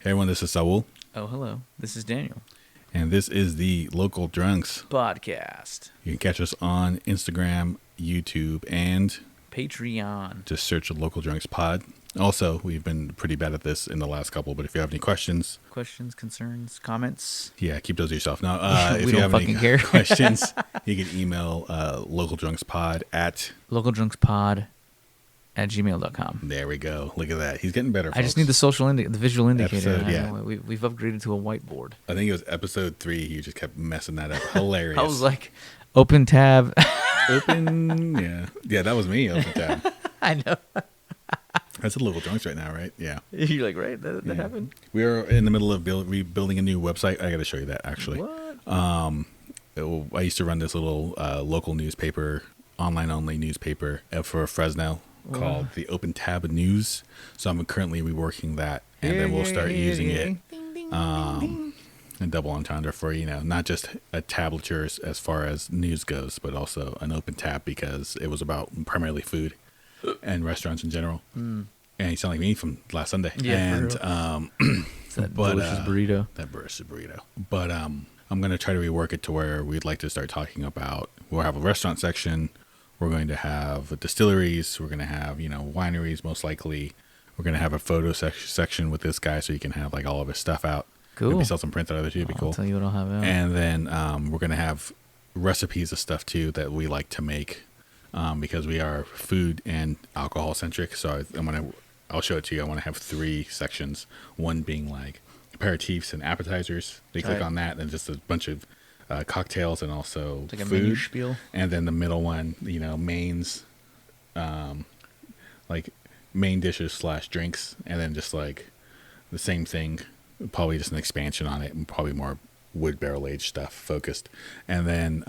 Hey everyone, this is Saul, Oh, hello. This is Daniel. and this is the Local Drunks Podcast. You can catch us on Instagram, YouTube, and Patreon. just search Local Drunks Pod. Also, we've been pretty bad at this in the last couple, but if you have any questions, Concerns, comments. yeah, keep those to yourself. Now, if We you don't have any fucking care. questions, you can email localdrunkspod at. localdrunkspod@gmail.com. There we go. Look at that. He's getting better. I just need the visual indicator. Episode, yeah. We've upgraded to a whiteboard. I think it was episode 3. You just kept messing that up. Hilarious. I was like, open tab. Open, yeah. Yeah, that was me. Open tab. I know. That's a Local Drunks right now, right? Yeah. You're like, right? That Yeah. happened? We are in the middle of rebuilding a new website. I got to show you that, actually. What? I used to run this little local newspaper, online-only newspaper for Fresno called the Open Tab News. So I'm currently reworking that, and then we'll start using it and double entendre for, not just a tablature as far as news goes, but also an open tab because it was about primarily food and restaurants in general. And you sound like me from last Sunday. Yeah, and for real. It's that delicious burrito. That delicious burrito. But I'm going to try to rework it to where we'd like to start talking about, we'll have a restaurant section. We're going to have distilleries. We're going to have, wineries, most likely. We're going to have a photo section with this guy so you can have like all of his stuff out. Cool. Maybe sell some prints out of there too. It'd be cool. I'll tell you what I'll have out. And then we're going to have recipes of stuff too that we like to make because we are food and alcohol centric. So I'll show it to you. I want to have 3 sections. One being like aperitifs and appetizers. They click on that, and just a bunch of cocktails and also It's like a food. menu spiel. And then the middle one, mains, like main dishes / drinks, and then just like the same thing, probably just an expansion on it, and probably more wood barrel aged stuff focused. And then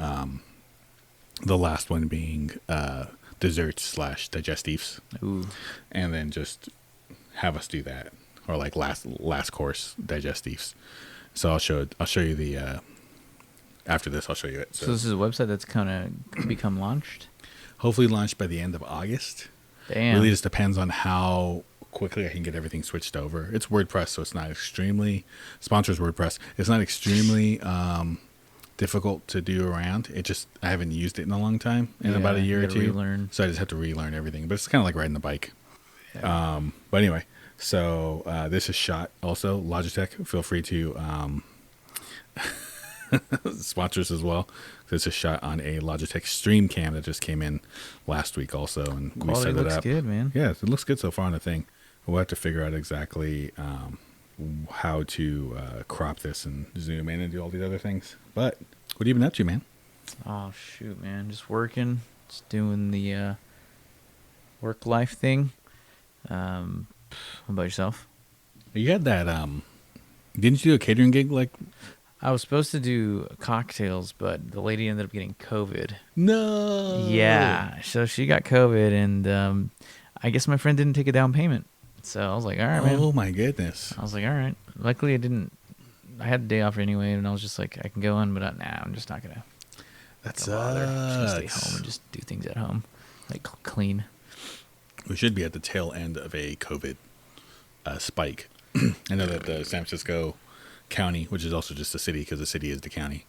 the last one being desserts / digestives. Ooh. And then just have us do that, or like last course digestives. So I'll show you the after this. I'll show you it. So this is a website that's kind of become launched? Hopefully launched by the end of August. Damn. Really just depends on how quickly I can get everything switched over. It's WordPress, so it's not extremely sponsors WordPress. It's not extremely difficult to do around. I haven't used it in a long time, about a year or 2. Relearn. So I just have to relearn everything. But it's kind of like riding the bike. Yeah. But anyway, so this is shot also Logitech. Feel free to sponsors as well. This is shot on a Logitech Stream Cam that just came in last week also, and we set it up. Looks good, man. Yeah, it looks good so far on the thing. We'll have to figure out exactly how to crop this and zoom in and do all these other things. But what have you been up to, man? Oh shoot, man! Just working, just doing the work life thing. What about yourself? You had that. Didn't you do a catering gig? Like, I was supposed to do cocktails, but the lady ended up getting COVID. no. Yeah, so she got COVID, and I guess my friend didn't take a down payment. So I was like, all right, man. Oh my goodness. I was like, all right. Luckily, I didn't. I had the day off anyway, and I was just like, I can go in, but nah, I'm just not gonna. That's bother. I'm just gonna stay home and just do things at home, like clean. We should be at the tail end of a COVID spike. I know that the San Francisco County, which is also just a city because the city is the county,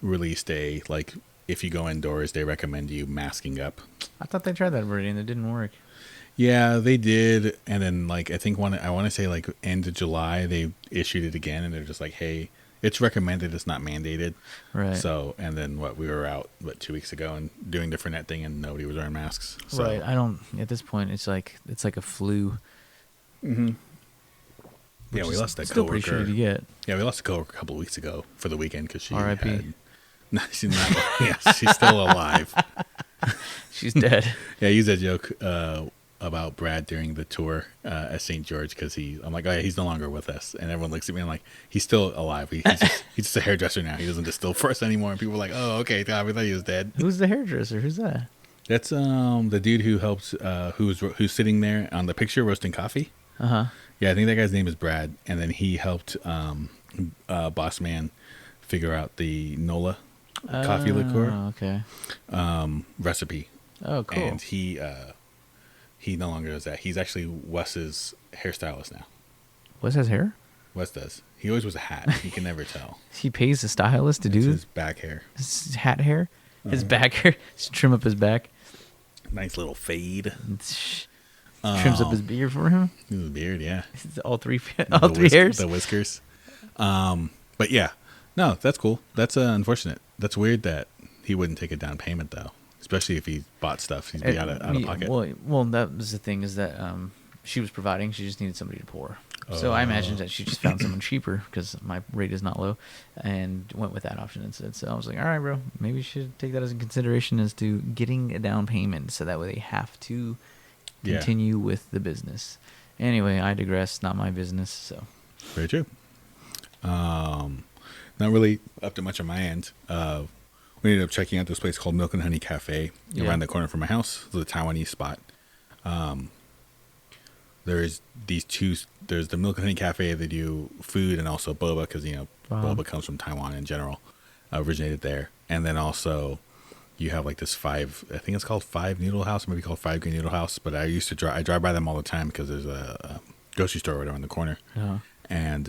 released if you go indoors, they recommend you masking up. I thought they tried that already, and it didn't work. Yeah, they did. And then I think I want to say end of July, they issued it again, and they're just like, hey, it's recommended, it's not mandated. Right. So, and then we were out 2 weeks ago and doing the Fernet thing, and nobody was wearing masks. So. Right. I don't. At this point, it's like a flu. Mm-hmm. Yeah, we lost that still coworker. Pretty shitty to get. Yeah, we lost a coworker a couple of weeks ago for the weekend because she R.I.P. had. No, she's not. Yeah, she's still alive. She's dead. Yeah, I used that joke about Brad during the tour at St. George because I'm like, oh yeah, he's no longer with us, and everyone looks at me and I'm like, he's still alive. He's just a hairdresser now. He doesn't distill for us anymore. And people were like, oh okay, God, we thought he was dead. Who's the hairdresser? Who's that? That's the dude who helps who's sitting there on the picture roasting coffee. Uh-huh. Yeah, I think that guy's name is Brad, and then he helped Boss Man figure out the Nola coffee liqueur okay. recipe. Oh, cool. And he no longer does that. He's actually Wes's hairstylist now. Wes has hair? Wes does. He always wears a hat. You can never tell. He pays the stylist to It's do his back hair. his hat hair, his back hair, just trim up his back. Nice little fade. Trims up his beard for him. His beard, yeah. All three hairs. The whiskers. But yeah, no, that's cool. That's unfortunate. That's weird that he wouldn't take a down payment though, especially if he bought stuff. He'd be out of pocket. Well, that was the thing is that she was providing. She just needed somebody to pour. So I imagine that she just found someone cheaper because my rate is not low, and went with that option instead. So I was like, all right, bro, maybe you should take that as a consideration as to getting a down payment, so that way they have to continue with the business. Anyway, I digress. Not my business. So very true. Not really up to much on my end. We ended up checking out this place called Milk and Honey Cafe around the corner from my house. It's a Taiwanese spot. There's there's the Milk and Honey Cafe. They do food and also boba because, boba comes from Taiwan in general, originated there. And then also you have like this I think it's called Five Noodle House, maybe called Five Green Noodle House. But I drive by them all the time because there's a grocery store right around the corner. And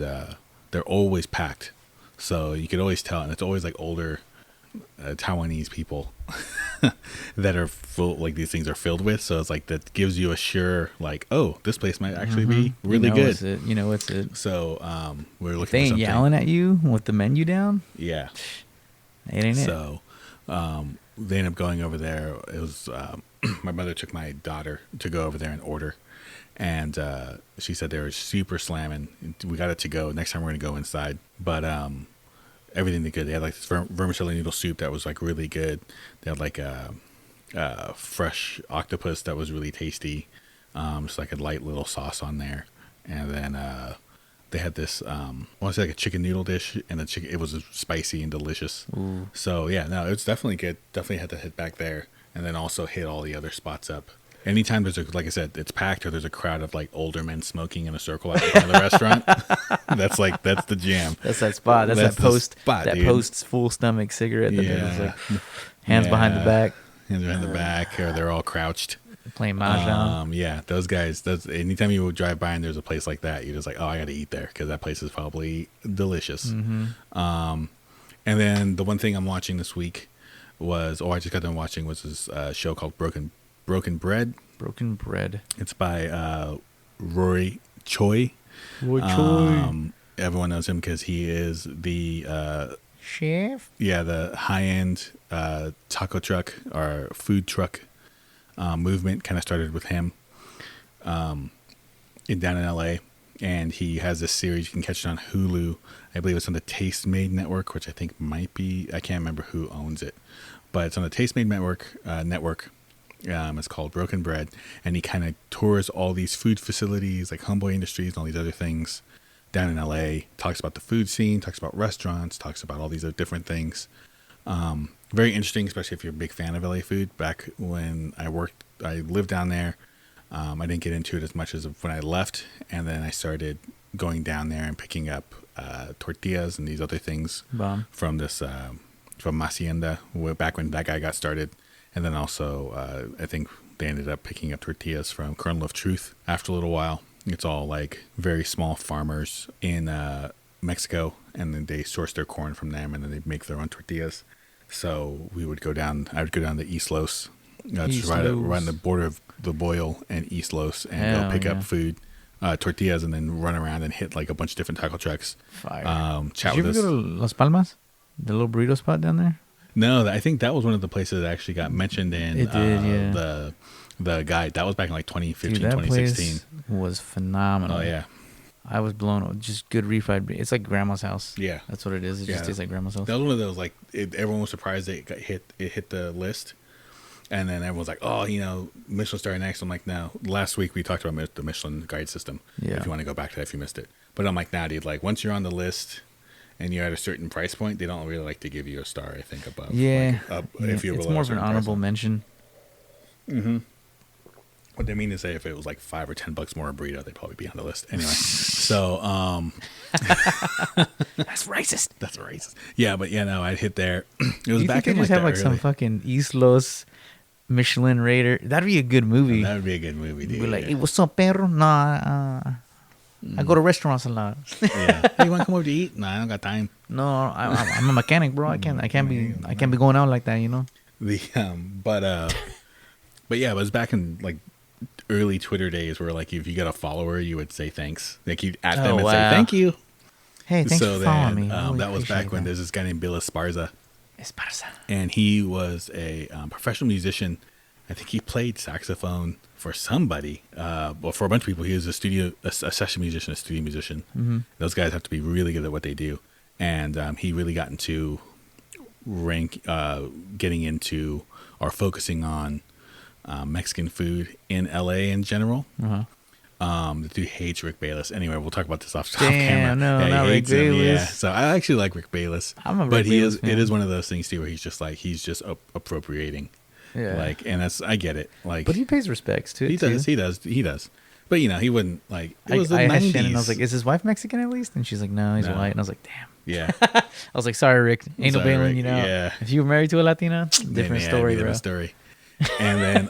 they're always packed. So you could always tell. And it's always like older Taiwanese people that are full, like these things are filled with. So it's like that gives you a sure, like, oh, this place might actually be really good. It's it. So we're looking. They ain't yelling at you with the menu down. Yeah, it ain't so, they ended up going over there. It was my mother took my daughter to go over there and order, and she said they were super slamming. We got it to go. Next time we're gonna go inside, but everything they could. They had like this vermicelli noodle soup that was like really good. They had like a fresh octopus that was really tasty. Just like a light little sauce on there. And then they had this, I want to say like a chicken noodle dish, and it was spicy and delicious. Ooh. So yeah, no, it's definitely good. Definitely had to hit back there, and then also hit all the other spots up. Anytime like I said, it's packed or there's a crowd of like older men smoking in a circle at the front of the restaurant, that's the jam. That's that spot. That's that post full stomach cigarette. That hands behind the back. Hands behind the back, or they're all crouched. Playing mahjong. Yeah, those guys. Anytime you would drive by and there's a place like that, you're just like, oh, I got to eat there because that place is probably delicious. Mm-hmm. And then the one thing I'm watching this week I just got done watching was this show called Broken Bread. Broken Bread. It's by Roy Choi. Everyone knows him because he is the chef. Yeah, the high-end taco truck or food truck movement kind of started with him down in LA, and he has this series you can catch it on Hulu. I believe it's on the Taste Made Network, which I think might be, I can't remember who owns it, but it's on the Taste Made Network. It's called Broken Bread, and he kind of tours all these food facilities like Homeboy Industries and all these other things down in LA, talks about the food scene, talks about restaurants, talks about all these other different things. Very interesting, especially if you're a big fan of LA food. Back when I lived down there. I didn't get into it as much as when I left, and then I started going down there and picking up tortillas and these other things from Hacienda back when that guy got started. And then also, I think they ended up picking up tortillas from Kernel of Truth after a little while. It's all like very small farmers in Mexico, and then they source their corn from them, and then they make their own tortillas. So I would go down to East Los, just right on the border of the Boyle and East Los, and go pick up food, tortillas, and then run around and hit like a bunch of different taco trucks. Fire. Did you ever go to Las Palmas? The little burrito spot down there? No, I think that was one of the places that actually got mentioned in the guide. That was back in like 2015, Dude, that 2016. Place was phenomenal. Oh, yeah. I was blown away. Just good refried. It's like grandma's house. Yeah. That's what it is. It just tastes like grandma's house. That was one of those, like, everyone was surprised it hit the list. And then everyone's like, oh, Michelin star next. I'm like, no. Last week we talked about the Michelin guide system. Yeah. If you want to go back to that if you missed it. But I'm like, nah, dude, like, once you're on the list and you're at a certain price point, they don't really like to give you a star, I think, above. Yeah. If you're it's more of an honorable mention. Mm-hmm. What they mean to say, if it was like $5 or $10 more a burrito, they'd probably be on the list. Anyway, so that's racist. That's racist. Yeah, but I'd hit there. It was you back think in just have like some fucking East Los Michelin Raider. That'd be a good movie. That would be a good movie, dude. Be like, hey, what's up, perro? Nah. I go to restaurants a lot. Yeah. Hey, you want to come over to eat? No, I don't got time. No, I'm a mechanic, bro. I can't be going out like that, you know. But yeah, it was back in like early Twitter days where like if you got a follower, you would say thanks. Like you'd at them and say thank you. Hey, thanks for following me. That was back when there's this guy named Bill Esparza. Esparza. And he was a professional musician. I think he played saxophone for somebody, well, for a bunch of people. He was a session musician, a studio musician. Mm-hmm. Those guys have to be really good at what they do. And he really got into getting into or focusing on Mexican food in LA in general. Uh-huh. The dude hates Rick Bayless. Anyway, we'll talk about this off Damn, camera. no, yeah, not he Rick hates him. Bayless. Yeah, so I actually like Rick Bayless. I'm a Rick but Bayless fan. It is one of those things too where he's just appropriating. Yeah. Like, and I get it. Like, but he pays respects too. He does. But he wouldn't like. It was the I 90s. asked Shannon, I was like, "Is his wife Mexican at least?" And she's like, "No, he's white." And I was like, "Damn." Yeah. I was like, "Sorry, Rick. Ain't no bailing, Rick. Yeah. If you were married to a Latina, different story, bro. Story. And then,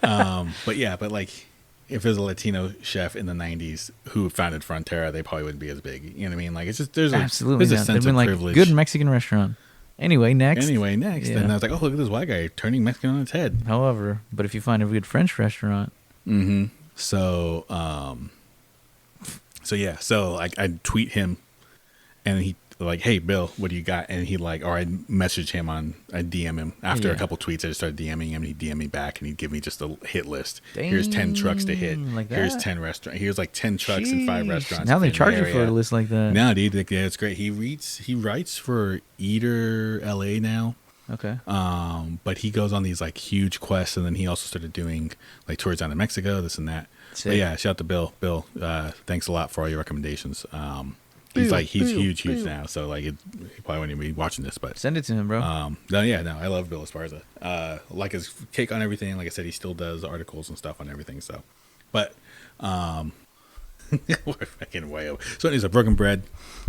but like, if there's a Latino chef in the 90s who founded Frontera, they probably wouldn't be as big. You know what I mean? Like, it's just there's a sense of privilege. Good Mexican restaurant. Anyway, next. Yeah. And I was like, oh, look at this white guy turning Mexican on its head. However, but if you find a good French restaurant. Mm-hmm. So I'd tweet him and he like, hey, Bill, what do you got? And he like, or I'd message him I'd DM him. After a couple tweets, I just started DMing him and he'd DM me back and he'd give me just a hit list. Dang, here's 10 trucks to hit. Like here's that? 10 restaurants. Here's like 10 trucks and 5 restaurants. Now they charge you for a list like that. No, dude, yeah, it's great. He writes for Eater LA now. Okay. But he goes on these like huge quests, and then he also started doing like tours down to Mexico, this and that. But yeah, shout out to Bill. Bill, thanks a lot for all your recommendations. He's huge now, so like he probably wouldn't even be watching this, but send it to him, bro. I love Bill Esparza. Like his take on everything. Like I said, he still does articles and stuff on everything. So, but we're fucking way over. So anyways, a Broken Bread,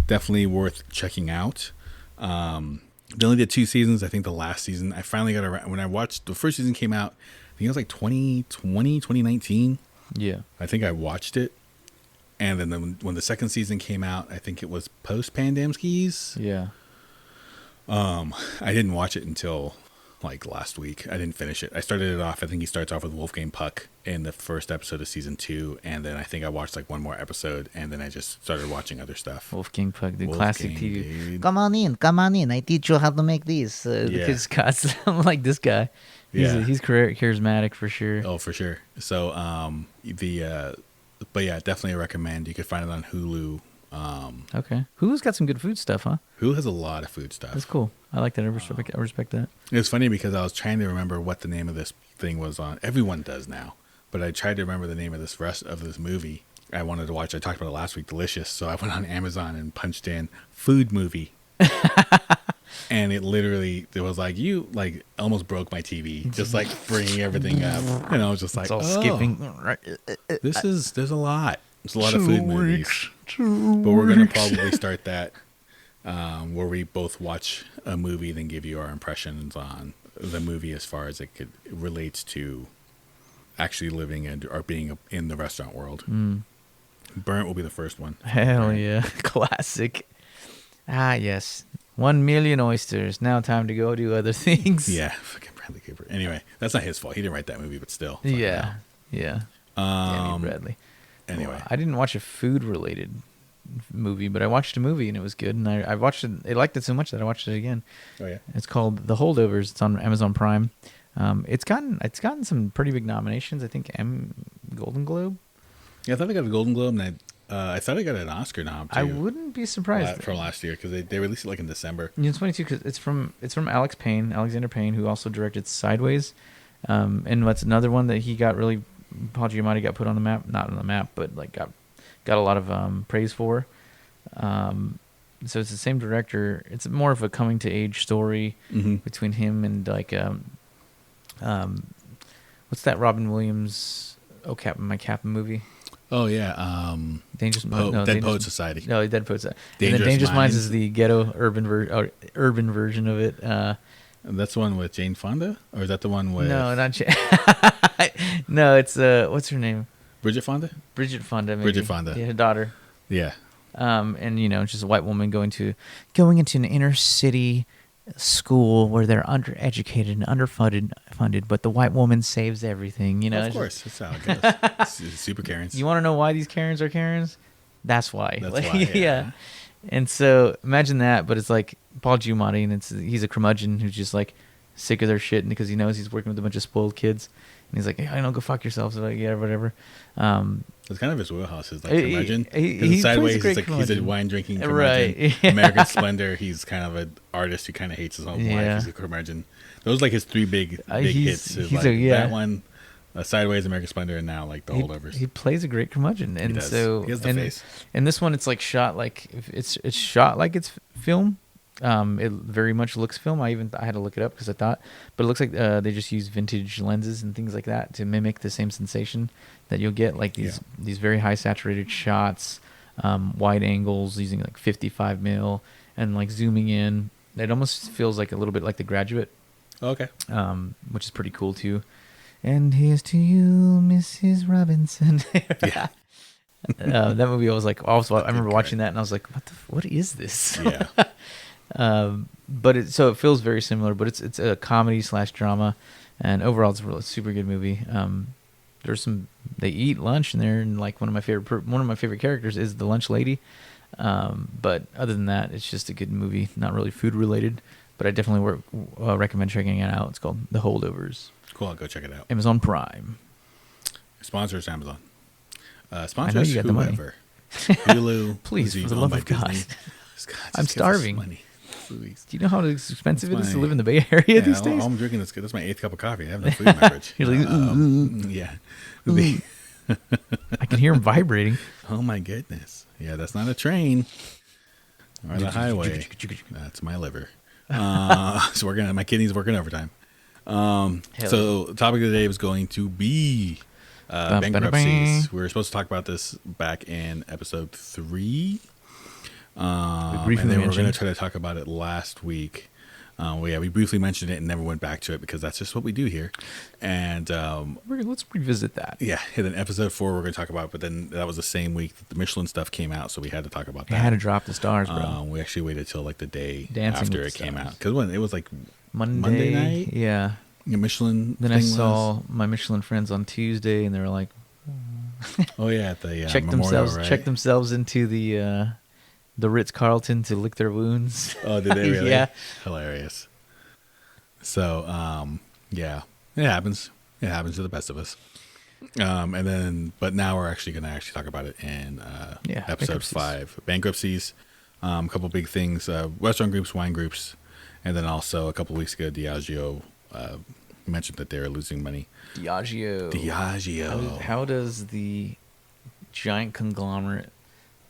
definitely worth checking out. They only did 2 seasons. I think the last season, I finally got around. When I watched, the first season came out, I think it was like 2020, 2019. Yeah. I think I watched it. And then when the second season came out, I think it was post-Pandemskis. Yeah. I didn't watch it until like last week. I didn't finish it. I started it off. I think he starts off with Wolfgang Puck in the first episode of season 2, and then I think I watched like one more episode, and then I just started watching other stuff. Wolfgang Puck, the classic TV. Dude. Come on in. I teach you how to make these. The kids got I'm like this guy. He's charismatic for sure. Oh, for sure. So but yeah, definitely recommend. You could find it on Hulu. Okay. Hulu's got some good food stuff, huh? Hulu has a lot of food stuff. That's cool. I like that. I respect that. It was funny because I was trying to remember what the name of this thing was on. Everyone does now, but I tried to remember the name of this movie I wanted to watch. I talked about it last week, Delicious. So I went on Amazon and punched in food movie. And it was like, you like almost broke my TV, just like bringing everything up. And I was just like, skipping. There's a lot. There's a lot of food movies. But we're going to probably start that where we both watch a movie, then give you our impressions on the movie as far as it relates to actually living or being in the restaurant world. Burnt will be the first one. Hell yeah. Classic. Ah, yes. 1 million oysters. Now time to go do other things. Yeah, fucking Bradley Cooper. Anyway, that's not his fault. He didn't write that movie, but still. Yeah. Damn you, Bradley. Anyway. Well, I didn't watch a food-related movie, but I watched a movie and it was good. And I watched it. I liked it so much that I watched it again. Oh yeah. It's called The Holdovers. It's on Amazon Prime. It's gotten some pretty big nominations. I think Golden Globe. Yeah, I thought I got a Golden Globe, and I thought I got an Oscar nom too. I wouldn't be surprised from last year because they released it like in December. It's funny too because it's from Alexander Payne, who also directed Sideways, and what's another one that he got really, Paul Giamatti got put on the map, not on the map, but like got a lot of praise for. So it's the same director. It's more of a coming to age story between him and like what's that Robin Williams My Captain movie? Oh yeah, Dead Poet Society. No, Dead Poet Society. Dangerous Minds is the ghetto urban version of it. And that's the one with Jane Fonda, or is that the one with? No, not Jane. No, it's what's her name? Bridget Fonda. Bridget Fonda. Maybe. Bridget Fonda. Yeah, her daughter. Yeah. And just a white woman going into an inner city school where they're undereducated and funded, but the white woman saves everything. Of course, that's how it goes. It's super Karens. You want to know why these Karens are Karens? That's why. That's why. Yeah. And so imagine that, but it's like Paul Giamatti, and he's a curmudgeon who's just like sick of their shit, and because he knows he's working with a bunch of spoiled kids, and he's like, "Hey, I know, go fuck yourself." So like, yeah, whatever. It's kind of his wheelhouse. Is like curmudgeon. He Sideways, plays he's a wine drinking curmudgeon. Right. Yeah. American Splendor, he's kind of an artist who kind of hates his own life. He's a curmudgeon. Those like his three big hits. Is like that one, Sideways, American Splendor, and now like the holdovers. He plays a great curmudgeon, and he does. so he has the face. And this one, it's like shot like it's shot like it's film. It very much looks film. I had to look it up because I thought, but it looks like they just use vintage lenses and things like that to mimic the same sensation that you'll get, like these very high saturated shots, wide angles using like 55 mil and like zooming in. It almost feels like a little bit like The Graduate. Okay. Which is pretty cool too. And here's to you, Mrs. Robinson. Yeah. That movie, I was like, also I remember watching that and I was like, what is this? Yeah. But it feels very similar, but it's a comedy / drama, and overall it's a really super good movie. They eat lunch and they're in like one of my favorite characters is the lunch lady. But other than that, it's just a good movie, not really food related, but I definitely recommend checking it out. It's called The Holdovers. Cool, I'll go check it out. Amazon Prime. Sponsors Amazon. I Sponsors know you got whoever. Hulu. Please, for the love of God. I'm starving. Money. Please. Do you know how expensive it is to live in the Bay Area these days? I'm drinking this. That's my 8th cup of coffee. I have no food in my fridge. You're like, yeah. I can hear him vibrating. Oh my goodness. Yeah, that's not a train or the highway. That's my liver. So my kidneys working overtime. So the topic of the day was going to be bankruptcies. We were supposed to talk about this back in episode 3. And then we were going to try to talk about it last week. We briefly mentioned it and never went back to it because that's just what we do here. And let's revisit that. Yeah, and then episode 4 we're going to talk about, but then that was the same week that the Michelin stuff came out, so we had to talk about that. I had to drop the stars, bro. We actually waited till like the day Dancing after it came out because when it was like Monday night. Yeah. Your Michelin. Then I saw my Michelin friends on Tuesday, and they were like, "Oh yeah, at the check memorial, themselves into the Ritz-Carlton to lick their wounds." Oh, did they really? Yeah. Hilarious. So, yeah, it happens. It happens to the best of us. But now we're actually going to talk about it in episode 5. Bankruptcies, a couple big things, restaurant groups, wine groups, and then also a couple weeks ago, Diageo mentioned that they were losing money. Diageo. How does the giant conglomerate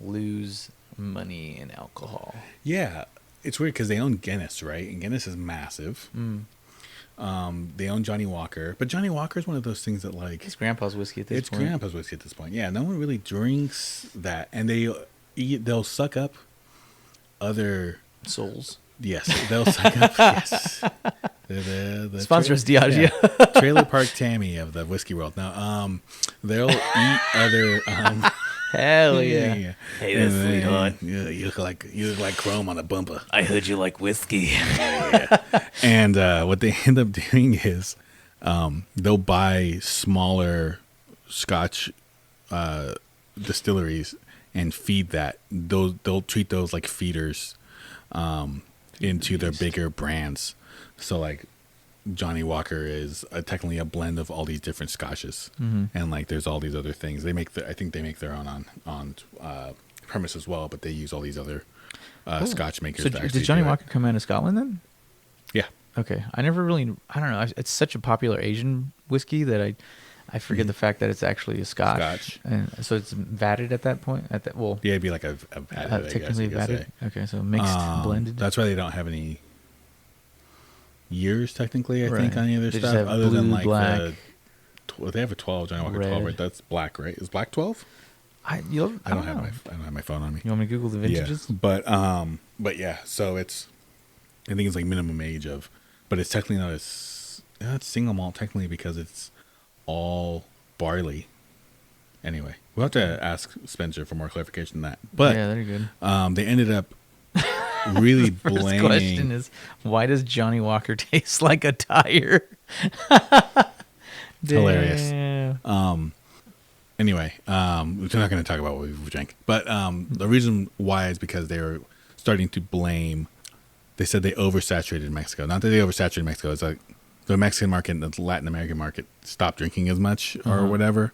lose money in alcohol? Yeah, it's weird because they own Guinness, right? And Guinness is massive. They own Johnny Walker, but Johnny Walker is one of those things that like it's grandpa's whiskey at this point. It's grandpa's whiskey at this point. Yeah, no one really drinks that, and they'll suck up other souls. Yes, they'll suck up. Yes, the sponsor us, Diageo. Yeah, Trailer Park Tammy of the whiskey world. Now, they'll eat other. Hell yeah! Hey, that's sweetheart. You look like chrome on a bumper. I heard you like whiskey. Yeah. And what they end up doing is they'll buy smaller Scotch distilleries and feed that. They'll treat those like feeders into their bigger brands. So like Johnny Walker is technically a blend of all these different scotches, and like there's all these other things. I think they make their own on premise as well, but they use all these other Scotch makers. So did Johnny Walker come out of Scotland then? Yeah. Okay, I don't know. It's such a popular Asian whiskey that I forget the fact that it's actually a Scotch. And so it's vatted at that point. Yeah, it'd be like a vatted, technically vatted. Okay, so mixed, blended. That's why they don't have any years technically. I think on any other they stuff other than like black, they have a 12 Johnny Walker 12, right? That's black, right? Is black 12? I don't have my phone on me. You want me to Google the vintages? Yeah. But yeah, so I think it's like minimum age of, but it's technically not it's single malt technically because it's all barley. Anyway, we'll have to ask Spencer for more clarification on that. But yeah, they're good. they ended up really First blaming. question is, why does Johnny Walker taste like a tire? Hilarious. Damn. Anyway, we're not going to talk about what we've drank, but the reason why is because they were starting to blame. They said they oversaturated Mexico. Not that they oversaturated Mexico. It's like the Mexican market and the Latin American market stopped drinking as much or whatever.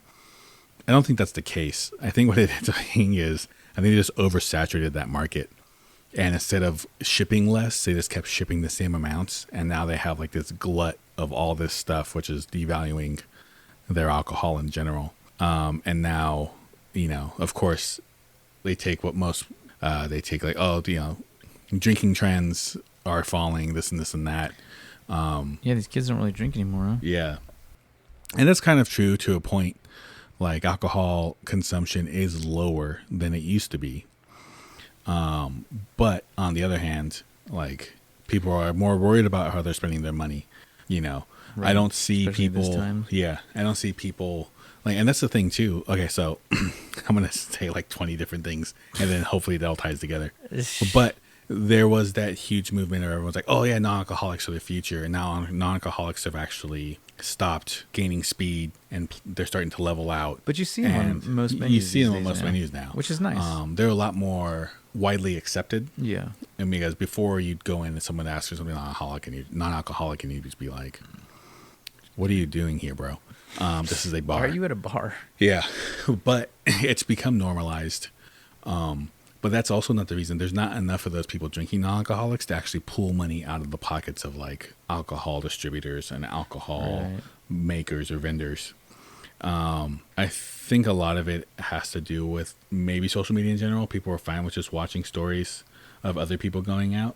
I don't think that's the case. I think what it ends up being is I think they just oversaturated that market. And instead of shipping less, they just kept shipping the same amounts. And now they have like this glut of all this stuff, which is devaluing their alcohol in general. And now, of course, they take what most, they take like, drinking trends are falling, this and this and that. Yeah, these kids don't really drink anymore, huh? Yeah. And that's kind of true to a point. Like alcohol consumption is lower than it used to be. But on the other hand, like people are more worried about how they're spending their money. Right. I don't see Especially people. this time. Yeah. I don't see people like, and that's the thing too. Okay. So I'm going to say like 20 different things and then hopefully it all ties together. But there was that huge movement where everyone's like, oh yeah, non-alcoholics are the future. And now non-alcoholics have actually stopped gaining speed and they're starting to level out. But you see them on most menus. You see them on most menus now. Which is nice. They're a lot more widely accepted. Yeah. And because before you'd go in and someone asks you something non-alcoholic and you'd just be like, what are you doing here, bro? This is a bar. Are you at a bar? Yeah. But it's become normalized. But that's also not the reason. There's not enough of those people drinking non-alcoholics to actually pull money out of the pockets of like alcohol distributors and alcohol makers or vendors. I think a lot of it has to do with maybe social media in general. People are fine with just watching stories of other people going out.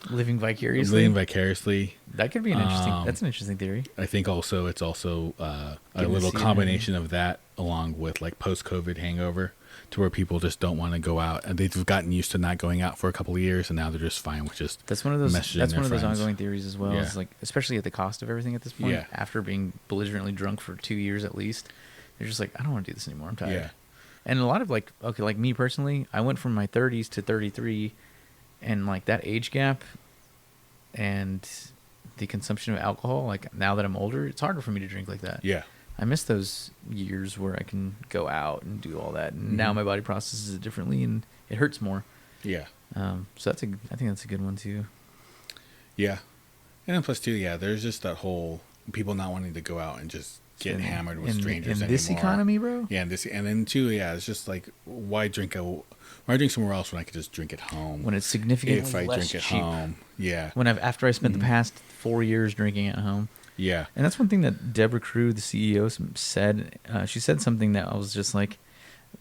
Living vicariously. That could be an that's an interesting theory. I think also it's also a little combination of that along with like post-COVID hangover. To where people just don't want to go out, and they've gotten used to not going out for a couple of years, and now they're just fine with just. That's one of those. That's one of those friends. ongoing theories as well. Yeah. It's like, especially at the cost of everything at this point. Yeah. After being belligerently drunk for 2 years at least, they're just like, I don't want to do this anymore. I'm tired. Yeah. And a lot of like me personally, I went from my 30s to 33, and like that age gap, and the consumption of alcohol. Like now that I'm older, it's harder for me to drink like that. Yeah. I miss those years where I can go out and do all that. And now my body processes it differently and it hurts more. Yeah. So I think that's a good one too. Yeah. And then plus too, there's just that whole people not wanting to go out and just get hammered with strangers in this economy, bro. Yeah, and then too, it's just like why drink somewhere else when I could just drink at home? When it's significantly if I less drink at cheap. home. Yeah. After I spent the past 4 years drinking at home. Yeah. And that's one thing that Deborah Crew, the CEO, said. She said something that I was just like,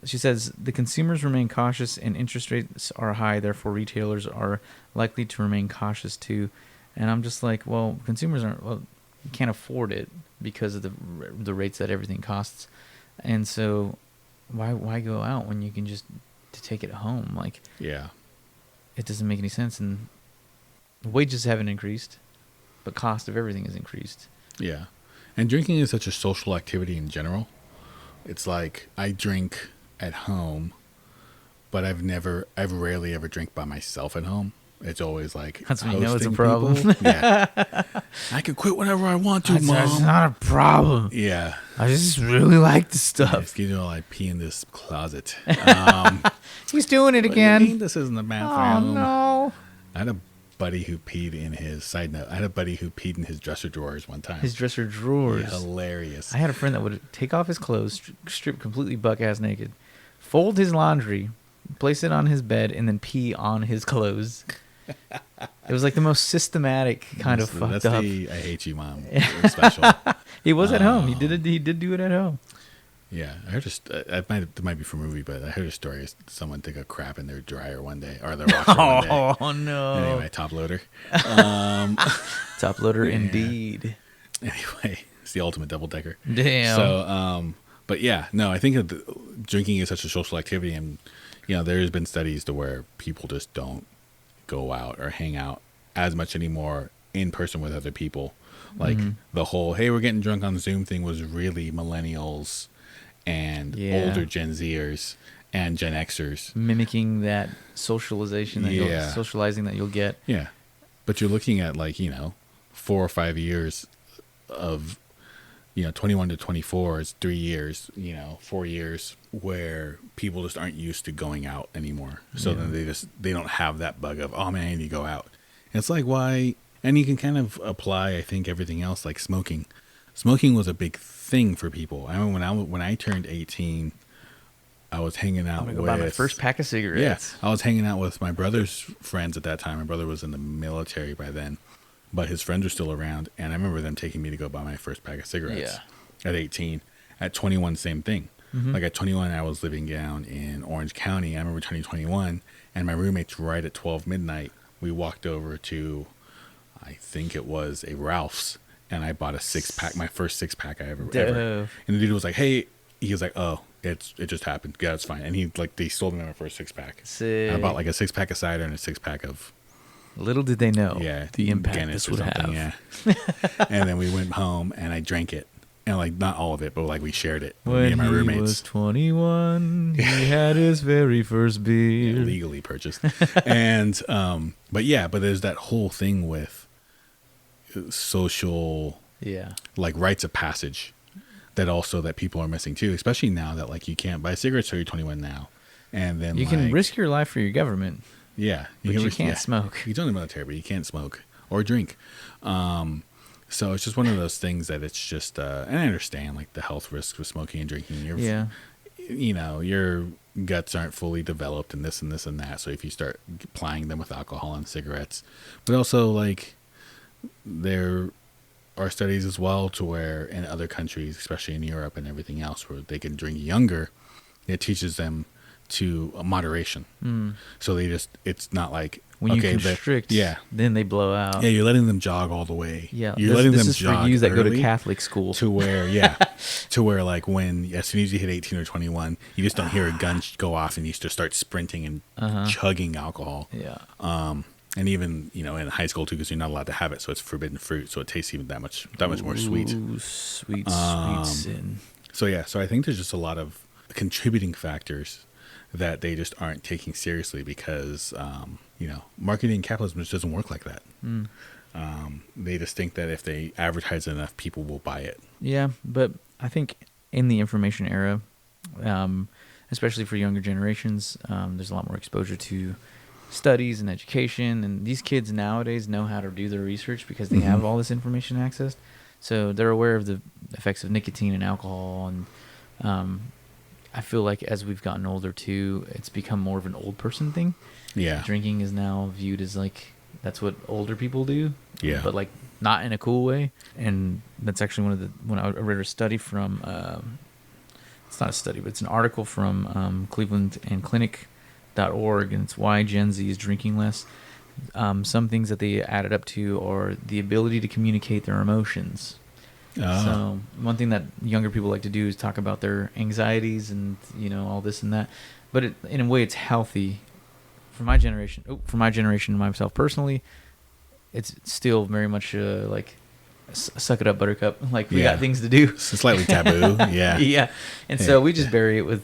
she says, the consumers remain cautious and interest rates are high, therefore retailers are likely to remain cautious too. And I'm just like, well, consumers can't afford it because of the rates that everything costs. And so why go out when you can just to take it home? Like, yeah, it doesn't make any sense. And wages haven't increased, but cost of everything has increased. Yeah. And drinking is such a social activity in general. It's like I drink at home, but I've rarely ever drink by myself at home. It's always like that's when you know it's a hosting problem. people. Yeah. I can quit whenever I want to, Mom. That's not a problem. Yeah. I just really like the stuff. Excuse me while I pee in this closet. He's doing it again. This isn't the bathroom. Oh, no. I had a buddy who peed in his dresser drawers one time. His dresser drawers. Yeah, hilarious. I had a friend that would take off his clothes, strip completely buck-ass naked, fold his laundry, place it on his bed, and then pee on his clothes. It was like the most systematic kind of fucked up. I hate you, Mom. Special. He was at home. He did do it at home. Yeah, I heard it might be from a movie, but I heard a story. Someone took a crap in their dryer one day, or their washer one day. Oh no! Anyway, top loader. Top loader, indeed. Anyway, it's the ultimate double decker. Damn. So, but yeah, no, I think that drinking is such a social activity, and there's been studies to where people just don't go out or hang out as much anymore in person with other people. Like the whole, hey, we're getting drunk on Zoom thing was really millennials and Yeah. older Gen Zers and Gen Xers. Mimicking that socialization socializing that you'll get. Yeah. But you're looking at 4 or 5 years of 21 to 24 is 3 years, 4 years where people just aren't used to going out anymore. So then they don't have that bug of, oh man, I need to go out. And it's like, why? And you can kind of apply, I think, everything else, like smoking. Smoking was a big thing for people. I mean, when I turned 18, I was hanging out with buy my first pack of cigarettes. Yeah, I was hanging out with my brother's friends at that time. My brother was in the military by then, but his friends were still around, and I remember them taking me to go buy my first pack of cigarettes at 18. At 21, same thing. Like at 21, I was living down in Orange County. I remember turning 21, and my roommates right at 12 midnight, we walked over to, I think it was a Ralph's, and I bought a 6-pack, my first 6-pack I ever. And the dude was like, hey, he was like, oh, it just happened. Yeah, it's fine. And they sold me my first 6-pack. Sick. I bought like a 6-pack of cider and a 6-pack of. Little did they know the impact Guinness this would have. Yeah. And then we went home and I drank it. And like not all of it, but like we shared it. When me and my roommates. He was 21, he had his very first beer. Legally purchased. And but there's that whole thing with social like rites of passage that people are missing too, especially now that like you can't buy cigarettes till you're 21 now. And then you can risk your life for your government. Yeah. But you can't smoke. You join the military, but you can't smoke or drink. So it's just one of those things that it's just, and I understand like the health risks with smoking and drinking. Your guts aren't fully developed and this and this and that. So if you start plying them with alcohol and cigarettes, but also like there are studies as well to where in other countries, especially in Europe and everything else, where they can drink younger, it teaches them to moderation. So it's not like when you constrict, then they blow out. Yeah, you're letting them jog all the way. Yeah, you're letting them is jog for you that go to early Catholic school. to where like when as soon as you hit 18 or 21, you just don't hear a gun go off and you just start sprinting and chugging alcohol. Yeah. And even in high school too, because you're not allowed to have it, so it's forbidden fruit, so it tastes even that much more sweet. Sweet sin. So I think there's just a lot of contributing factors that they just aren't taking seriously because marketing capitalism just doesn't work like that. They just think that if they advertise enough, people will buy it. Yeah, but I think in the information era, especially for younger generations, there's a lot more exposure to studies and education, and these kids nowadays know how to do their research because they have all this information accessed. So they're aware of the effects of nicotine and alcohol, and I feel like as we've gotten older too, it's become more of an old person thing. Yeah, drinking is now viewed as like that's what older people do. Yeah, but like not in a cool way. And that's actually when I read a study from it's not a study, but it's an article from Cleveland and Clinic.org, and it's why Gen Z is drinking less. Some things that they added up to are the ability to communicate their emotions. So one thing that younger people like to do is talk about their anxieties and all this and that, but in a way it's healthy. For my generation and myself personally, it's still very much like suck it up, buttercup. Like we got things to do. It's slightly taboo. Yeah. And so we just bury it with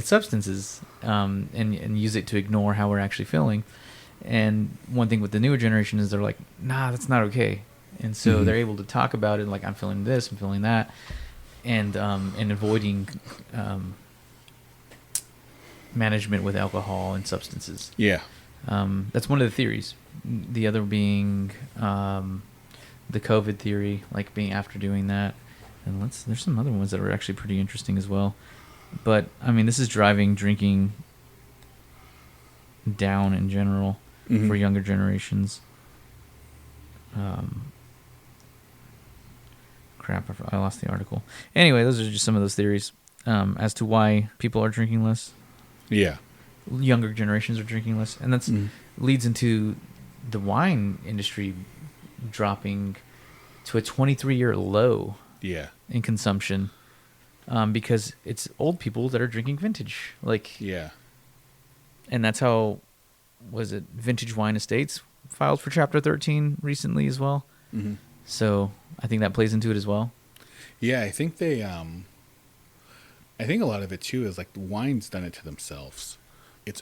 substances and use it to ignore how we're actually feeling. And one thing with the newer generation is they're like, nah, that's not okay. And so they're able to talk about it like, I'm feeling this, I'm feeling that, and avoiding management with alcohol and substances. Yeah. That's one of the theories. The other being the COVID theory, like being after doing that. And there's some other ones that are actually pretty interesting as well. But, I mean, this is driving drinking down in general for younger generations. Crap, I lost the article. Anyway, those are just some of those theories as to why people are drinking less. Yeah. Younger generations are drinking less. And that's leads into the wine industry dropping to a 23-year low in consumption because it's old people that are drinking vintage. And that's how, Vintage Wine Estates filed for Chapter 13 recently as well. So I think that plays into it as well. Yeah, I think they I think a lot of it too is like the wine's done it to themselves.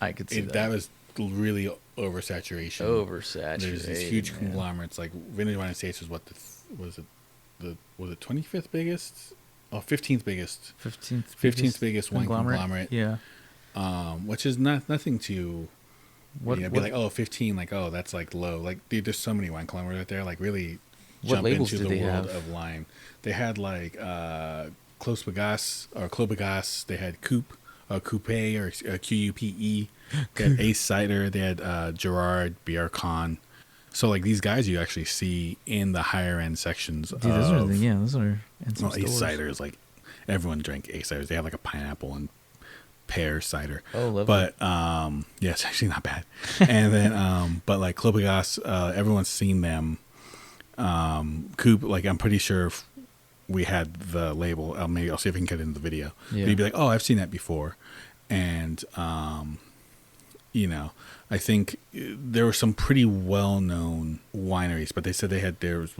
I could see that. That was really oversaturation. Oversaturated. There's these huge man. conglomerates. Like Vineyard Wine Estates was what was it 25th biggest? Oh, 15th biggest. 15th biggest wine conglomerate. Yeah. Which is nothing to What, be like, oh, 15, like, oh, that's like low. Like, dude, there's so many wine conglomerates out there. Like, really What jump labels into did the they world have? of wine. They had like Clos Bagas or Clos Bagas. They had Coupe or QUPE. They had Ace Cider. They had Gerard, Bière Con. So like these guys you actually see in the higher end sections. Dude, those are in some Ace stores. Cider is like everyone drank Ace Ciders. They have like a pineapple and pear cider. Oh, lovely. But yeah, it's actually not bad. And then but like Clos Bagas, everyone's seen them. Coupe, like I'm pretty sure if we had the label. Maybe I'll see if I can get it in the video. Yeah. But you'd be like, oh, I've seen that before. And you know, I think there were some pretty well-known wineries, but they said there was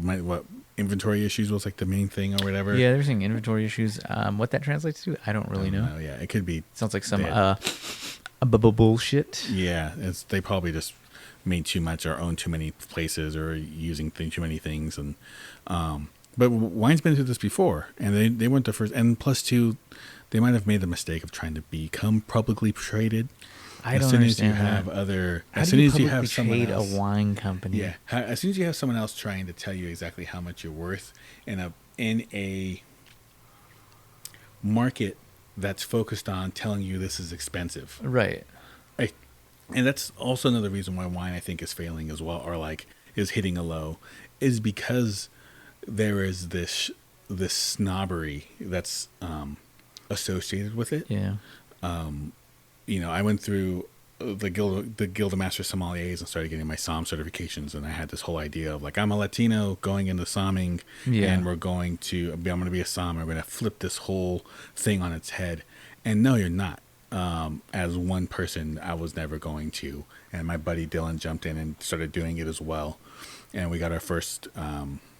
inventory issues was like the main thing or whatever. Yeah, they're saying inventory issues. What that translates to, I don't really know. Yeah, it could be. Sounds like some bullshit. Yeah, they probably just made too much or owned too many places or using too many things. And but wine's been through this before, and they weren't the first. And plus, two, they might have made the mistake of trying to become publicly traded. I don't understand As soon as you have someone trade else, a wine company. yeah. As soon as you have someone else trying to tell you exactly how much you're worth in a market that's focused on telling you this is expensive, Right. and that's also another reason why wine I think is failing as well, or like is hitting a low, is because there is this snobbery that's associated with it. Yeah. You know, I went through the Guild of Master Sommeliers and started getting my SOM certifications, and I had this whole idea of like, I'm a Latino going into somming, Yeah. and I'm going to be a som. I'm going to flip this whole thing on its head. And no, you're not. As one person, I was never going to, and my buddy Dylan jumped in and started doing it as well, and we got our first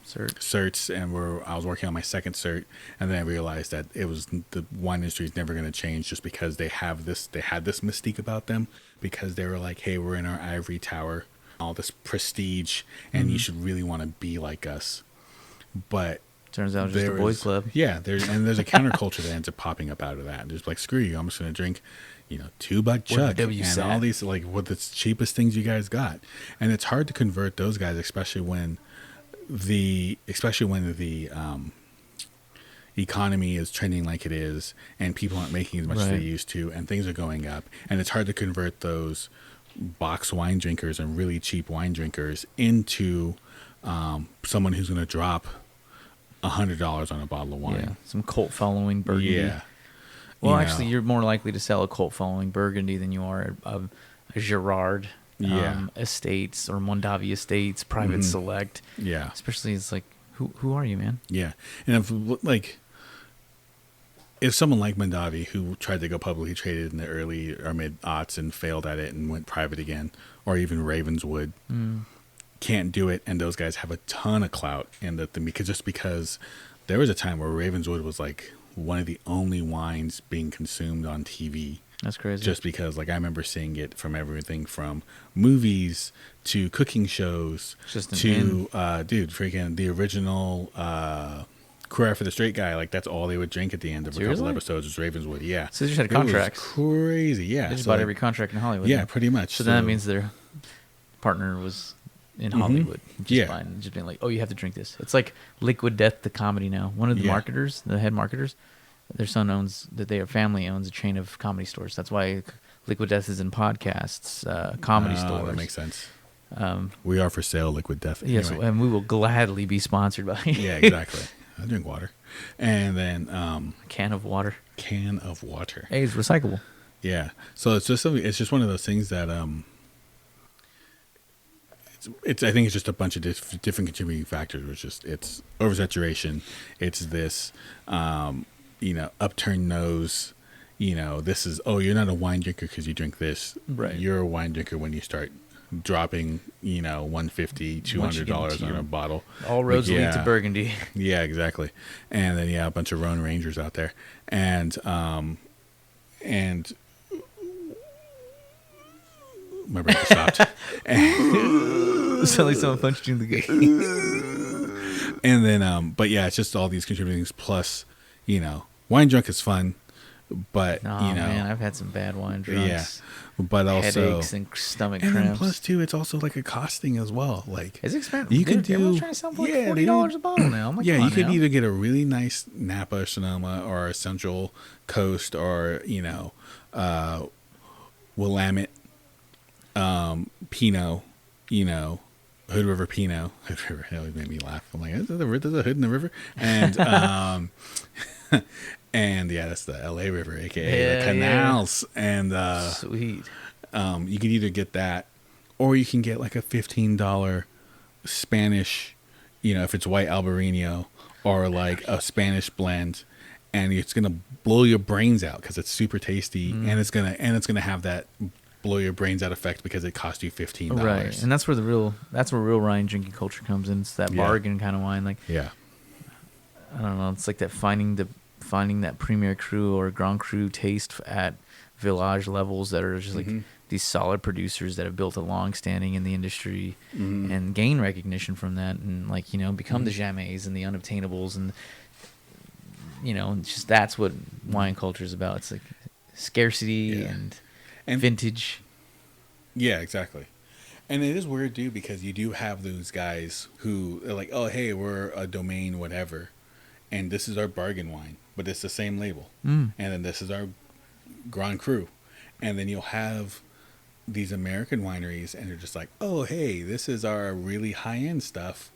certs, and I was working on my second cert, and then I realized that the wine industry is never going to change just because they had this mystique about them, because they were like, hey, we're in our ivory tower, all this prestige, and you should really want to be like us. But turns out it's just a boys club. Yeah, there's a counterculture that ends up popping up out of that. Just like, screw you, I'm just going to drink, 2 Buck Chuck and all these, like, what the cheapest things you guys got. And it's hard to convert those guys, especially when the economy is trending like it is, and people aren't making as much as they used to, and things are going up, and it's hard to convert those box wine drinkers and really cheap wine drinkers into someone who's going to drop $100 on a bottle of wine. Yeah, some cult following Burgundy. Yeah. Well, actually, you're more likely to sell a cult following Burgundy than you are a Girard Estates or Mondavi Estates, Private Select. Yeah. Especially, it's like, who are you, man? Yeah. And if someone like Mondavi, who tried to go publicly traded in the early or mid aughts and failed at it and went private again, or even Ravenswood, can't do it, and those guys have a ton of clout, and because there was a time where Ravenswood was like one of the only wines being consumed on TV. That's crazy. Just because, like, I remember seeing it from everything from movies to cooking shows to freaking the original Career for the Straight Guy. Like, that's all they would drink at the end of a couple episodes was Ravenswood. Yeah. So they just had contracts. Crazy. Yeah. They just bought every contract in Hollywood. Yeah, pretty much. So then that means their partner was in Hollywood. Just being like, oh, you have to drink this. It's like Liquid Death, the comedy now. One of the marketers, the head marketers, their family owns a chain of comedy stores. That's why Liquid Death is in podcasts, comedy stores. That makes sense. We are for sale, Liquid Death. Yes, anyway. and we will gladly be sponsored by you. Yeah, exactly. I drink water. And then a can of water. Hey, it's recyclable. Yeah. So it's just one of those things that I think it's just a bunch of different contributing factors. It's oversaturation. It's this upturned nose. This is, oh, you're not a wine drinker because you drink this. Right. You're a wine drinker when you start dropping, $150, $200 on a bottle. All roads lead to Burgundy. Yeah, exactly. And then a bunch of Rhone Rangers out there, and my brain just stopped. Sounds like someone punched you in the gut. And then, but yeah, it's just all these contributing things. Plus, wine drunk is fun, but man, I've had some bad wine drunks. Yeah, but also headaches and stomach and cramps. then plus too, it's also like a costing as well. Like it's expensive. You can do everyone's trying to sell for like $40 a bottle now. I'm like, you could either get a really nice Napa Sonoma or a Central Coast or Willamette Pinot, Hood River Pinot. Hood River, it always made me laugh. I'm like, there's a hood in the river, and and that's the L.A. River, aka the canals, and sweet. You could either get that, or you can get like a $15 Spanish, if it's white Albarino, or like a Spanish blend, and it's gonna blow your brains out because it's super tasty, and it's gonna have that blow your brains out effect because it cost you $15. Right, and that's where real wine drinking culture comes in. It's that bargain kind of wine. Like, I don't know. It's like that finding that Premier Cru or Grand Cru taste at village levels that are just like these solid producers that have built a long standing in the industry and gain recognition from that, and become the Jamets and the unobtainables, and it's just that's what wine culture is about. It's like scarcity and vintage. Yeah, exactly. And it is weird, dude, because you do have those guys who are like, oh, hey, we're a domain, whatever, and this is our bargain wine, but it's the same label. And then this is our Grand Cru. And then you'll have these American wineries, and they're just like, oh, hey, this is our really high-end stuff,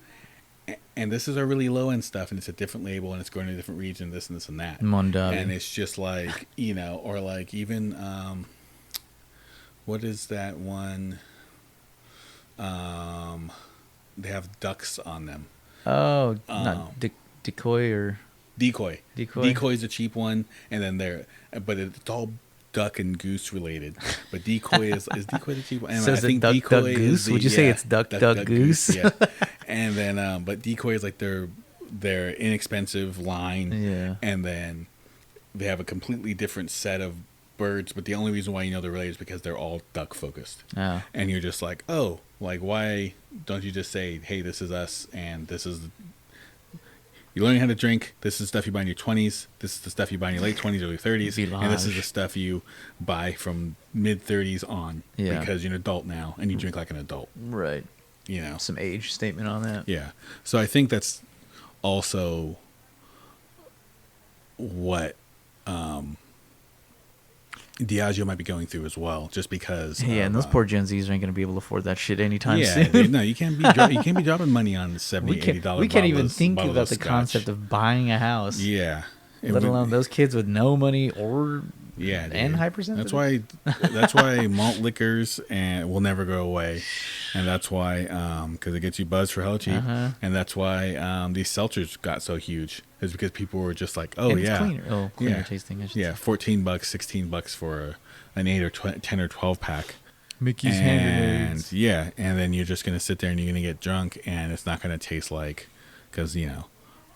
and this is our really low-end stuff, and it's a different label, and it's going to a different region, this and this and that. Mondavi. And it's just like, or like even... what is that one? They have ducks on them. Oh, not Decoy or Decoy. Decoy. Decoy is a cheap one, and then but it's all duck and goose related. But Decoy is Decoy the cheap one? And so I think duck, Decoy duck, goose. Would you say it's duck, goose? Yeah. And then, but Decoy is like their inexpensive line. Yeah. And then they have a completely different set of birds, but the only reason why they're related is because they're all duck focused. Oh. And you're just like, oh, like why don't you just say, hey, this is us, and this is you're learning how to drink. This is stuff you buy in your 20s. This is the stuff you buy in your late 20s, early 30s, and this is the stuff you buy from mid 30s on because you're an adult now and you drink like an adult. Right. Some age statement on that. Yeah. So I think that's also what Diageo might be going through as well, just because. Yeah, and those poor Gen Zs ain't going to be able to afford that shit anytime soon. No, you can't be dropping money on $70, $80. We can't even think about the concept of buying a house. Yeah, let alone those kids with no money or and hypersensitive. That's why malt liquors will never go away, and that's why because it gets you buzzed for hella cheap, and that's why these seltzers got so huge. Is because people were just like, oh, it's cleaner tasting. Yeah, $14, $16 for an 8 or 10 or 12 pack. Mickey's hand grenades. Yeah, and then you're just gonna sit there and you're gonna get drunk, and it's not gonna taste like, because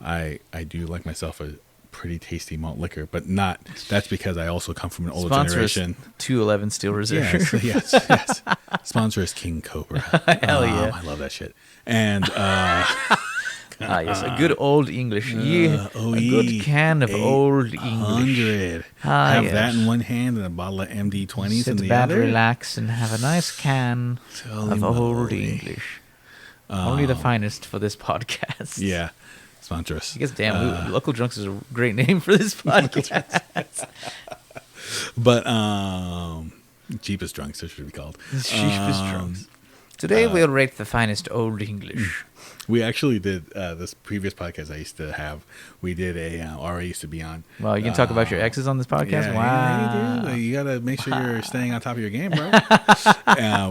I do like myself a pretty tasty malt liquor, but not. That's because I also come from an older generation. 211 Steel Reserve. Yes. Sponsor is King Cobra. Hell yeah, I love that shit. And yes, a good old English. A good can of old English. 100. Have that in one hand and a bottle of MD-20s in the back, other. Relax, and have a nice can of old English. Only the finest for this podcast. Yeah. Sponsor us. I guess, Local Drunks is a great name for this podcast. But cheapest drunks, it should be called. Cheapest drunks. Today we'll rate the finest old English. We actually did this previous podcast I used to have. We did or I used to be on. Well, you can talk about your exes on this podcast? Yeah, wow. You got to make sure you're staying on top of your game, bro.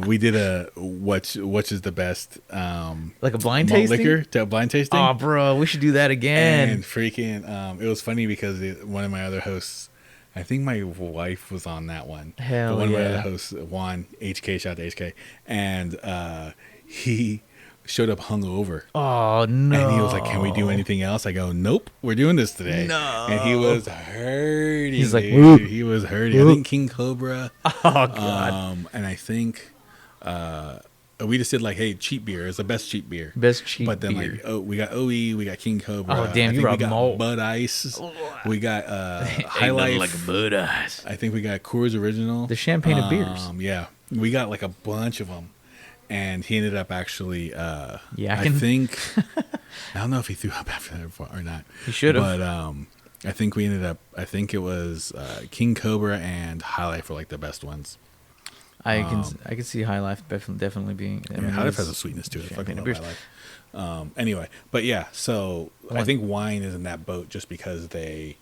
We did a which is the best like a blind tasting? liquor, blind tasting. Oh, bro, we should do that again. And freaking, it was funny because one of my other hosts I think my wife was on that one. Hell But one of my yeah. other hosts, Juan, HK, shout out to HK, and he showed up hungover. Oh no! And he was like, "Can we do anything else?" I go, "Nope, we're doing this today." No. And he was hurting. He's like, dude. "Whoop. He was hurting. I Whoop." think King Cobra. Oh god! And I think we just did like, hey, cheap beer is the best cheap beer. Best cheap But then beer. like, oh, we got OE, we got King Cobra. Oh, damn, I you think brought we got malt. Bud Ice. We got High Ain't nothing Life. like a Bud Ice. I think we got Coors Original. The champagne of beers. Yeah, we got like a bunch of them, and he ended up actually. I Yakking? think I don't know if he threw up after that or not. He should have. But I think we ended up. I think it was King Cobra and High Life were like the best ones. I can see High Life definitely being. I Yeah, mean, High Life it's has a sweetness to it. I fucking champagne of love beers. High Life. Anyway, but yeah, so I think wine is in that boat just because they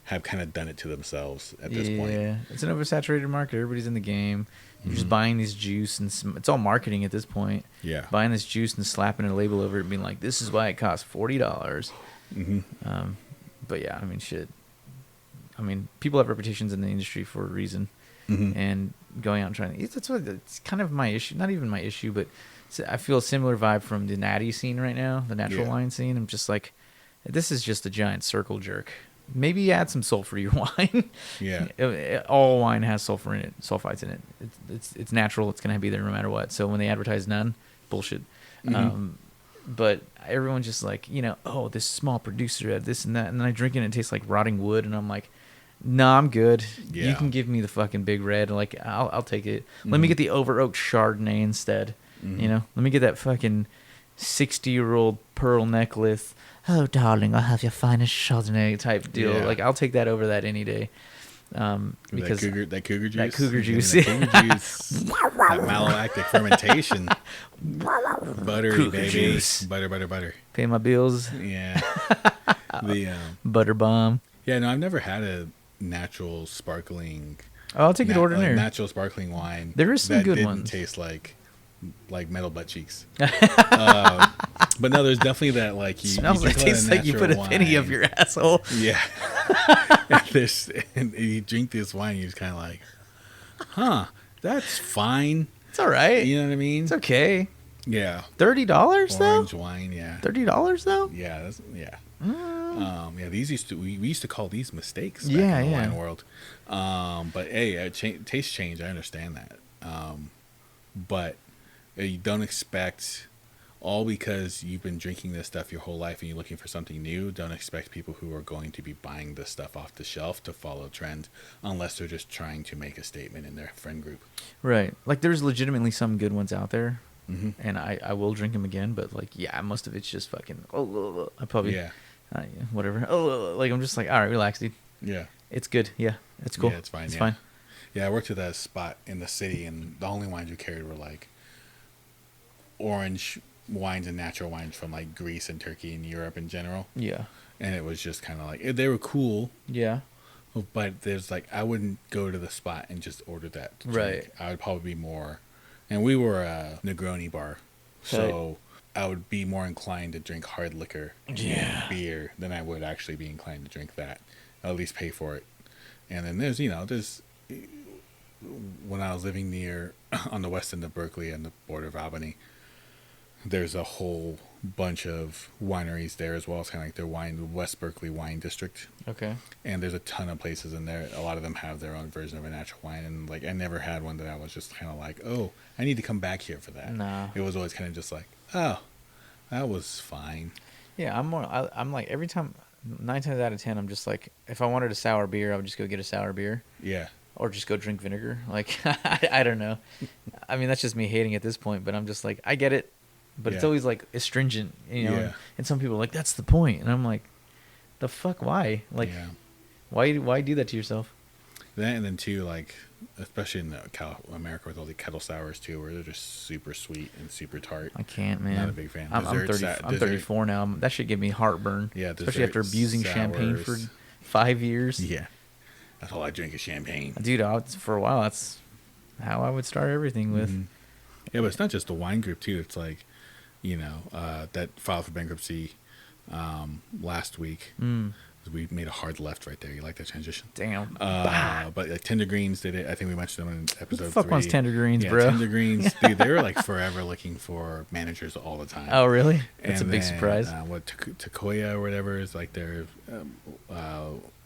have kind of done it to themselves at this point. Yeah, it's an oversaturated market. Everybody's in the game. You're just buying these juice, and it's all marketing at this point. Yeah. Buying this juice and slapping a label over it, being like, "This is why it costs $40." But yeah, I mean, shit. I mean, people have reputations in the industry for a reason, and going out and trying. It's kind of my issue. Not even my issue, but I feel a similar vibe from the natty scene right now, the natural wine scene. I'm just like, this is just a giant circle jerk. Maybe add some sulfur to your wine. Yeah. All wine has sulfur in it, sulfites in it. It's natural. It's gonna be there no matter what. So when they advertise none, bullshit. But everyone's just like, oh, this small producer had this and that, and then I drink it and it tastes like rotting wood, and I'm like, nah, I'm good. You Yeah. can give me the fucking big red. Like, I'll take it. Let me get the over oak Chardonnay instead. Let me get that fucking 60-year-old pearl necklace. Oh, darling, I'll have your finest Chardonnay type deal. Yeah. Like, I'll take that over that any day. Because that cougar juice. that cougar juice. That cougar juice. That malolactic fermentation. Buttery, Cougar baby. juice. Butter. pay my bills, Yeah. The butter bomb. yeah, no, I've never had a natural sparkling. Oh, I'll take it ordinary. Natural sparkling wine. There is some that good didn't ones. taste like metal butt cheeks. But no, there's definitely that like you Smells drink like a lot of tastes like you put a natural penny up wine. your asshole. Yeah. and you drink this wine, you're just kind of like, huh, that's fine. It's all right. You know what I mean? It's okay. Yeah. $30 though. Orange wine, yeah. $30 though. Yeah, that's, yeah. Yeah, these we used to call these mistakes back Yeah, in the yeah. wine world. But hey, taste change, I understand that. But you don't expect, all because you've been drinking this stuff your whole life and you're looking for something new, don't expect people who are going to be buying this stuff off the shelf to follow trend unless they're just trying to make a statement in their friend group. Right. Like there's legitimately some good ones out there, Mm-hmm. and I will drink them again. But like, yeah, most of it's just fucking. I probably. Yeah. Yeah, whatever. Like I'm just like, all right, relax, dude. Yeah. It's good. Yeah, it's cool. Yeah, it's fine. It's yeah. fine. Yeah, I worked at that spot in the city, and the only wines we carried were like orange wines and natural wines from like Greece and Turkey and Europe in general. Yeah. And it was just kind of like, they were cool, Yeah. but there's like, I wouldn't go to the spot and just order that. to Right. drink. I would probably be more, and we were a Negroni bar, so I would be more inclined to drink hard liquor and beer than I would actually be inclined to drink that. I'll at least pay for it. And then there's, when I was living near, on the west end of Berkeley and the border of Albany, there's a whole bunch of wineries there as well. It's kind of like their West Berkeley wine district. Okay. And there's a ton of places in there. A lot of them have their own version of a natural wine. And like, I never had one that I was just kind of like, oh, I need to come back here for that. Nah. It was always kind of just like, oh, that was fine. Yeah, I'm like every time, 9 times out of 10, I'm just like, if I wanted a sour beer, I would just go get a sour beer. Yeah. Or just go drink vinegar. Like, I don't know. I mean, that's just me hating at this point, but I'm just like, I get it. But it's Yeah. always like astringent, Yeah. And some people are like, that's the point. And I'm like, the fuck, why? Like, Yeah. why do that to yourself? That, and then too, like, especially in America with all the kettle sours too, where they're just super sweet and super tart. I can't, man. Not a big fan. I'm 34 now. That should give me heartburn. Yeah, Especially after dessert abusing champagne for sours. 5 years. Yeah. That's all I drink is champagne. Dude, for a while, that's how I would start everything with. Mhm. Yeah, but it's not just the wine group too. It's like, that filed for bankruptcy last week. We made a hard left right there. You like that transition? Damn. But like Tender Greens did it. I think we mentioned them in episode 3. Who the fuck wants Tender Greens, yeah, bro? Tender Greens, dude, they were like forever looking for managers all the time. Oh, really? That's And a big then, surprise. What Takoya or whatever is like their Is that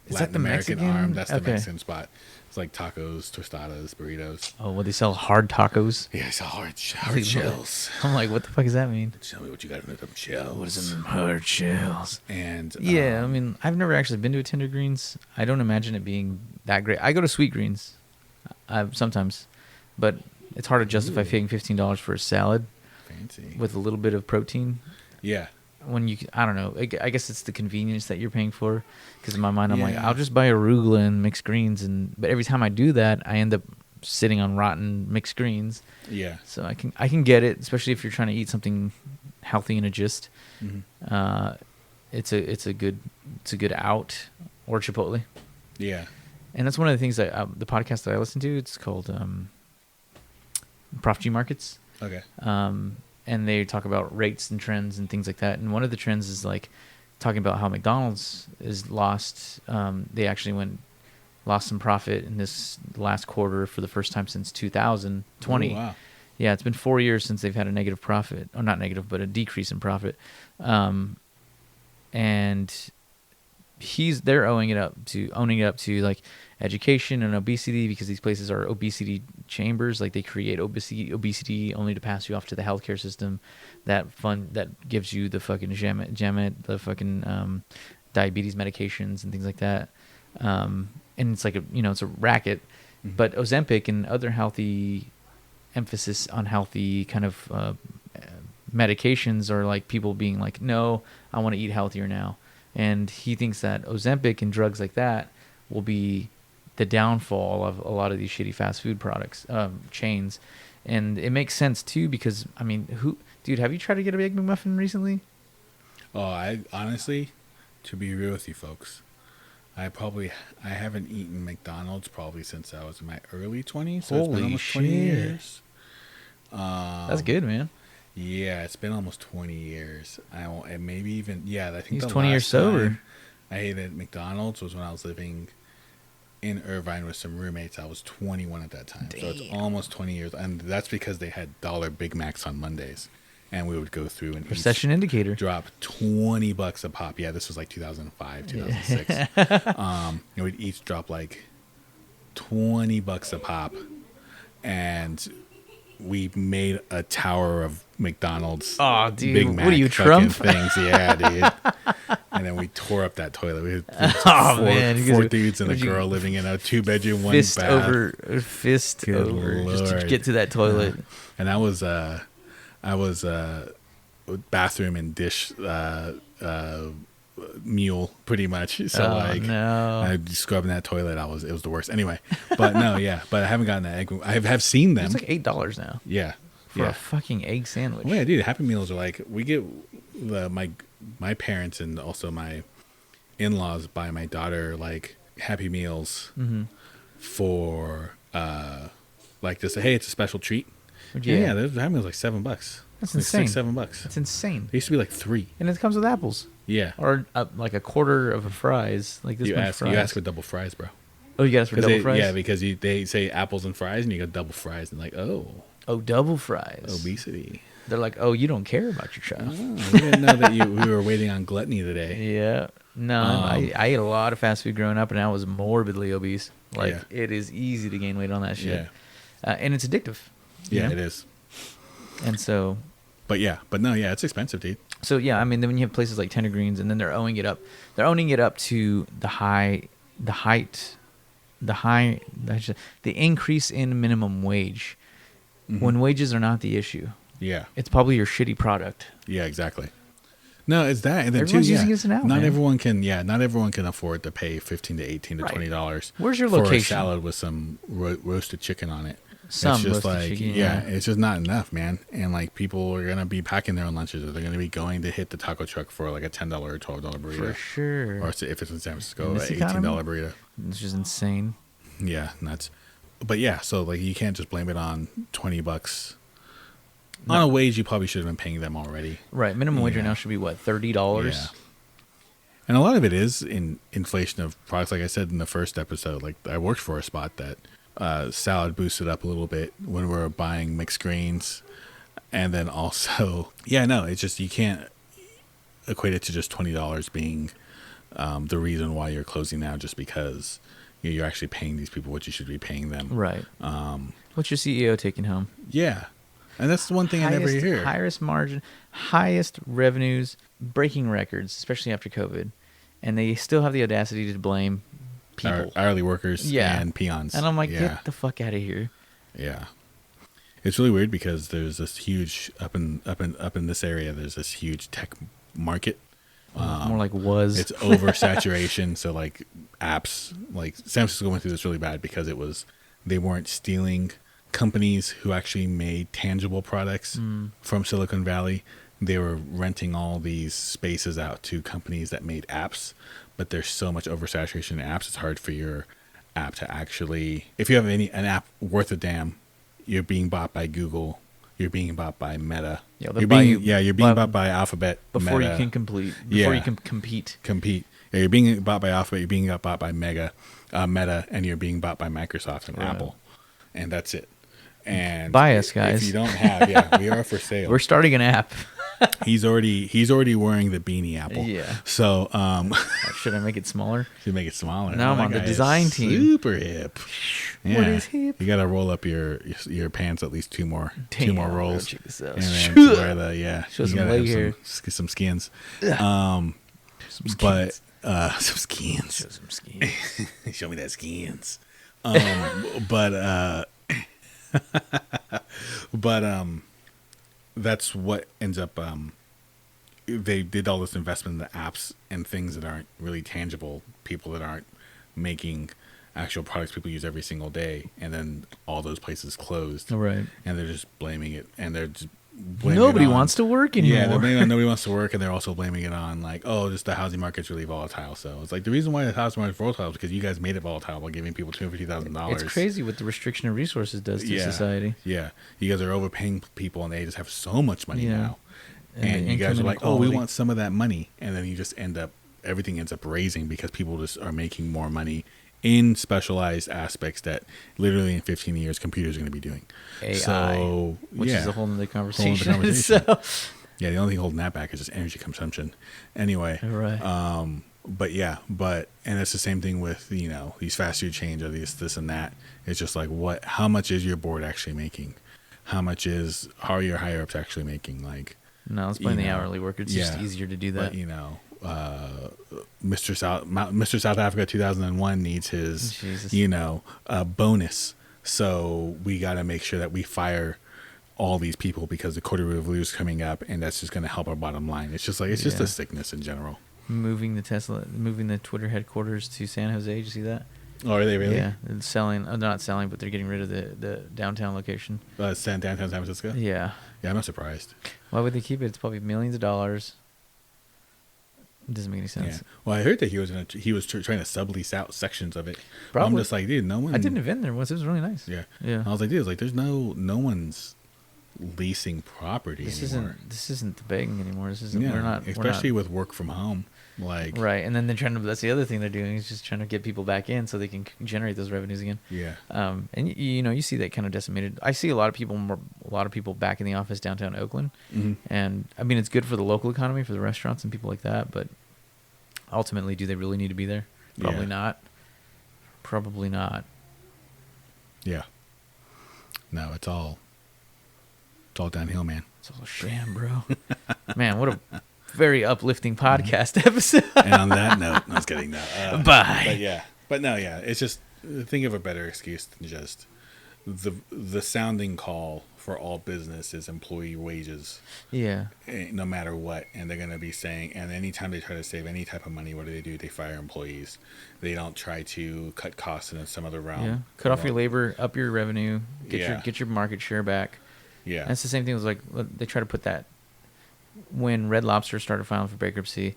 Latin the American Mexican? arm. That's the Okay. Mexican spot. It's like tacos, tostadas, burritos. Oh, well, they sell hard tacos. Yeah, it's hard Like, shells. I'm like, what the fuck does that mean? Tell me what you got in them shells. What is it? Hard shells. And Yeah, I mean, I've never actually been to a Tender Greens. I don't imagine it being that great. I go to Sweet Greens sometimes, but it's hard to justify paying $15 for a salad fancy. with a little bit of protein. Yeah. When you, I don't know. I guess it's the convenience that you're paying for. Because in my mind, I'm like, Yeah. I'll just buy arugula and mixed greens, but every time I do that, I end up sitting on rotten mixed greens. Yeah. So I can get it, especially if you're trying to eat something healthy and a gist. Mm-hmm. It's a good out, or Chipotle. Yeah. And that's one of the things that the podcast that I listen to. It's called Prof G Markets. Okay. And they talk about rates and trends and things like that. And one of the trends is like talking about how McDonald's is lost. They actually lost some profit in this last quarter for the first time since 2020. Oh, wow. Yeah, it's been 4 years since they've had a negative profit, or not negative, but a decrease in profit. And they're owning it up to like education and obesity, because these places are obesity chambers. Like they create obesity only to pass you off to the healthcare system that gives you the fucking Jamet, the fucking diabetes medications and things like that. And it's like it's a racket. Mm-hmm. But Ozempic and other healthy emphasis on healthy kind of medications are like people being like, no, I want to eat healthier now. And he thinks that Ozempic and drugs like that will be the downfall of a lot of these shitty fast food products chains. And it makes sense too, because I mean, dude, have you tried to get a Big McMuffin recently? Oh, I honestly, to be real with you folks, I haven't eaten McDonald's probably since I was in my early 20s. So it's been Holy almost shit. 20 years. That's good, man. Yeah, it's been almost 20 years. And maybe even, I think He's the 20 years last sober. time I ate at McDonald's was when I was living in Irvine with some roommates. I was 21 at that time. So it's almost 20 years. And that's because they had $1 Big Macs on Mondays. And we would go through and Recession indicator. drop $20 a pop. Yeah, this was like 2005, 2006. We'd each drop like $20 a pop. And we made a tower of McDonald's dude, Big Mac what are you, fucking Trump? things. Yeah, dude. And then we tore up that toilet. We had four dudes and a girl living in a 2-bedroom, 1 fist bath. fist Good over just to Lord. get to that toilet. And I was bathroom and dish mule pretty much. So I scrubbing that toilet. It was the worst. Anyway, but no, but I haven't gotten that egg. I have seen them. It's like $8 now Yeah. for a fucking egg sandwich. Well, yeah, dude. Happy Meals are like, we get my parents and also my in-laws buy my daughter like Happy Meals for like just hey, it's a special treat. Yeah, those Happy Meals like $7. That's like insane. $6-7. That's insane. They used to be like $3. And it comes with apples. Yeah. Or like a quarter of a fries, like this You much ask fries. for double fries, bro. Oh, you got us for double fries? Yeah, because they say apples and fries, and you got double fries, and like, Oh, double fries. obesity. They're like, oh, you don't care about your child. Oh, we didn't know that we were waiting on gluttony today. Yeah. No, I ate a lot of fast food growing up, and I was morbidly obese. Like, it is easy to gain weight on that shit. Yeah. And it's addictive. Yeah, know? it is. And so... But no, it's expensive, dude. So, yeah, I mean, then when you have places like Tender Greens, and then they're owning it up to the increase in minimum wage, when wages are not the issue. Yeah. It's probably your shitty product. Yeah, exactly. No, it's that, and then Everyone's too, using this now, not man. everyone can afford to pay $15 to $18 to $20. Where's your for location? a salad with some roasted chicken on it? Some it's just roasted like chicken, it's just not enough, man. And like people are gonna be packing their own lunches, or they're gonna be going to hit the taco truck for like a $10 or $12 burrito, For sure. or if it's in San Francisco, In an this $18 economy? burrito. It's just insane. Yeah, nuts. But yeah, so like you can't just blame it on $20 on a wage you probably should have been paying them already. Right. Minimum wage right Yeah. now should be what, $30? Yeah. And a lot of it is in inflation of products. Like I said in the first episode, like I worked for a spot that salad boosted up a little bit when we were buying mixed greens. And then also, yeah, no, it's just you can't equate it to just $20 being the reason why you're closing now just because you're actually paying these people what you should be paying them. Right. What's your CEO taking home? Yeah. And that's the one thing I never hear. Highest margin, highest revenues, breaking records, especially after COVID. And they still have the audacity to blame people. Hourly workers and peons. And I'm like, get the fuck out of here. Yeah. It's really weird because there's this huge up in this area, there's this huge tech market. More like was. It's oversaturation. So like apps, like San Francisco went through this really bad because they weren't stealing companies who actually made tangible products from Silicon Valley. They were renting all these spaces out to companies that made apps, but there's so much oversaturation in apps. It's hard for your app to actually, if you have an app worth a damn, you're being bought by Google. You're being bought by Meta. Yeah, you're being bought by Alphabet. Before Meta. you can complete. Before you can compete. Yeah, you're being bought by Alphabet. You're being bought by Meta, and you're being bought by Microsoft and Apple, and that's it. And buy us, guys. If you don't have, we are for sale. We're starting an app. He's already wearing the beanie Apple. Yeah. So should I make it smaller? Should make it smaller. Now I'm on the design team. Super hip. Yeah. What is hip? You gotta roll up your pants at least two more rolls. Check this out. And then wear the Show some leg hair. Some skins. Some skins. But some skins. Show some skins. Show me that skins. But that's what ends up. They did all this investment in the apps and things that aren't really tangible. People that aren't making actual products people use every single day, and then all those places closed. Right. And they're just blaming it, and they're just blaming nobody wants to work anymore. Yeah, they're blaming it on nobody wants to work, and they're also blaming it on like, oh, just the housing market's really volatile. So it's like the reason why the housing market's volatile is because you guys made it volatile by giving people $250,000. It's crazy what the restriction of resources does to society. Yeah, you guys are overpaying people, and they just have so much money now. And you guys are like, inequality. oh, we want some of that money, and then you just everything ends up raising because people just are making more money in specialized aspects that literally in 15 years computers are going to be doing. AI, which is a whole nother conversation. Yeah, the only thing holding that back is just energy consumption. Anyway, right. And it's the same thing with these fast food chains or this and that. It's just like how much is your board actually making? How are your higher ups actually making? Like, no, let's blame the hourly worker. It's just easier to do that. But, Mr. South Africa 2001 needs his, bonus. So we got to make sure that we fire all these people because the quarterly review is coming up, and that's just going to help our bottom line. It's just just a sickness in general. Moving the Twitter headquarters to San Jose. Did you see that? Oh, are they really? Yeah, they're selling. They're not selling, but they're getting rid of the downtown location. Downtown San Francisco? Yeah. Yeah, I'm not surprised. Why would they keep it? It's probably millions of dollars. It doesn't make any sense. Yeah. Well, I heard that he was trying to sublease out sections of it. Probably. I'm just like, dude, no one. I did an event there once. It was really nice. Yeah. Yeah. I was like, dude, there's no one's leasing property anymore. This isn't the begging anymore. This isn't. Yeah, especially with work from home. Like, right, and then they're trying to. That's the other thing they're doing is just trying to get people back in so they can generate those revenues again. Yeah. And you see that kind of decimated. I see a lot of people back in the office downtown Oakland, and I mean it's good for the local economy for the restaurants and people like that. But ultimately, do they really need to be there? Probably not. Probably not. Yeah. No, it's all downhill, man. It's all a sham, bro. Man, what a very uplifting podcast episode. And on that note, I was kidding. No, bye. But no, it's just think of a better excuse than just the sounding call for all business is employee wages. Yeah. No matter what, and they're gonna be saying, and anytime they try to save any type of money, what do? They fire employees. They don't try to cut costs in some other realm. Yeah. Cut off your labor, up your revenue, get your market share back. Yeah. And it's the same thing as like they try to put that. When Red Lobster started filing for bankruptcy,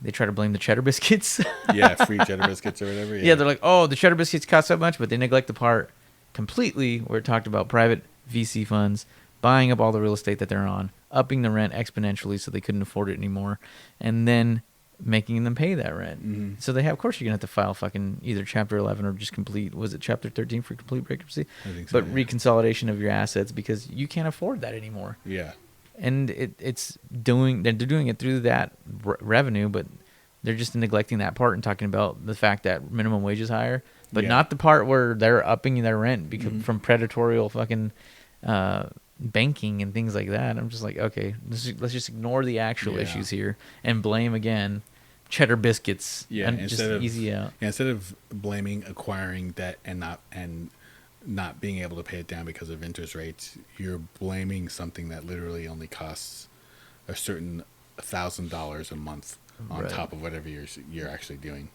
they try to blame the cheddar biscuits. Yeah, free cheddar biscuits or whatever. Yeah, they're like, oh, the cheddar biscuits cost so much, but they neglect the part completely where it talked about private VC funds buying up all the real estate that they're on, upping the rent exponentially so they couldn't afford it anymore, and then making them pay that rent. Mm-hmm. So of course you're gonna have to file fucking either Chapter 11 or just complete. Was it Chapter 13 for complete bankruptcy? I think so. But reconsolidation of your assets because you can't afford that anymore. Yeah. And they're doing it through that revenue, but they're just neglecting that part and talking about the fact that minimum wage is higher, but not the part where they're upping their rent because from predatorial fucking banking and things like that. I'm just like, okay, let's just ignore the actual issues here and blame again cheddar biscuits. Yeah, and just easy out. Yeah, instead of blaming acquiring debt and not being able to pay it down because of interest rates, you're blaming something that literally only costs a certain $1,000 a month on top of whatever you're actually doing.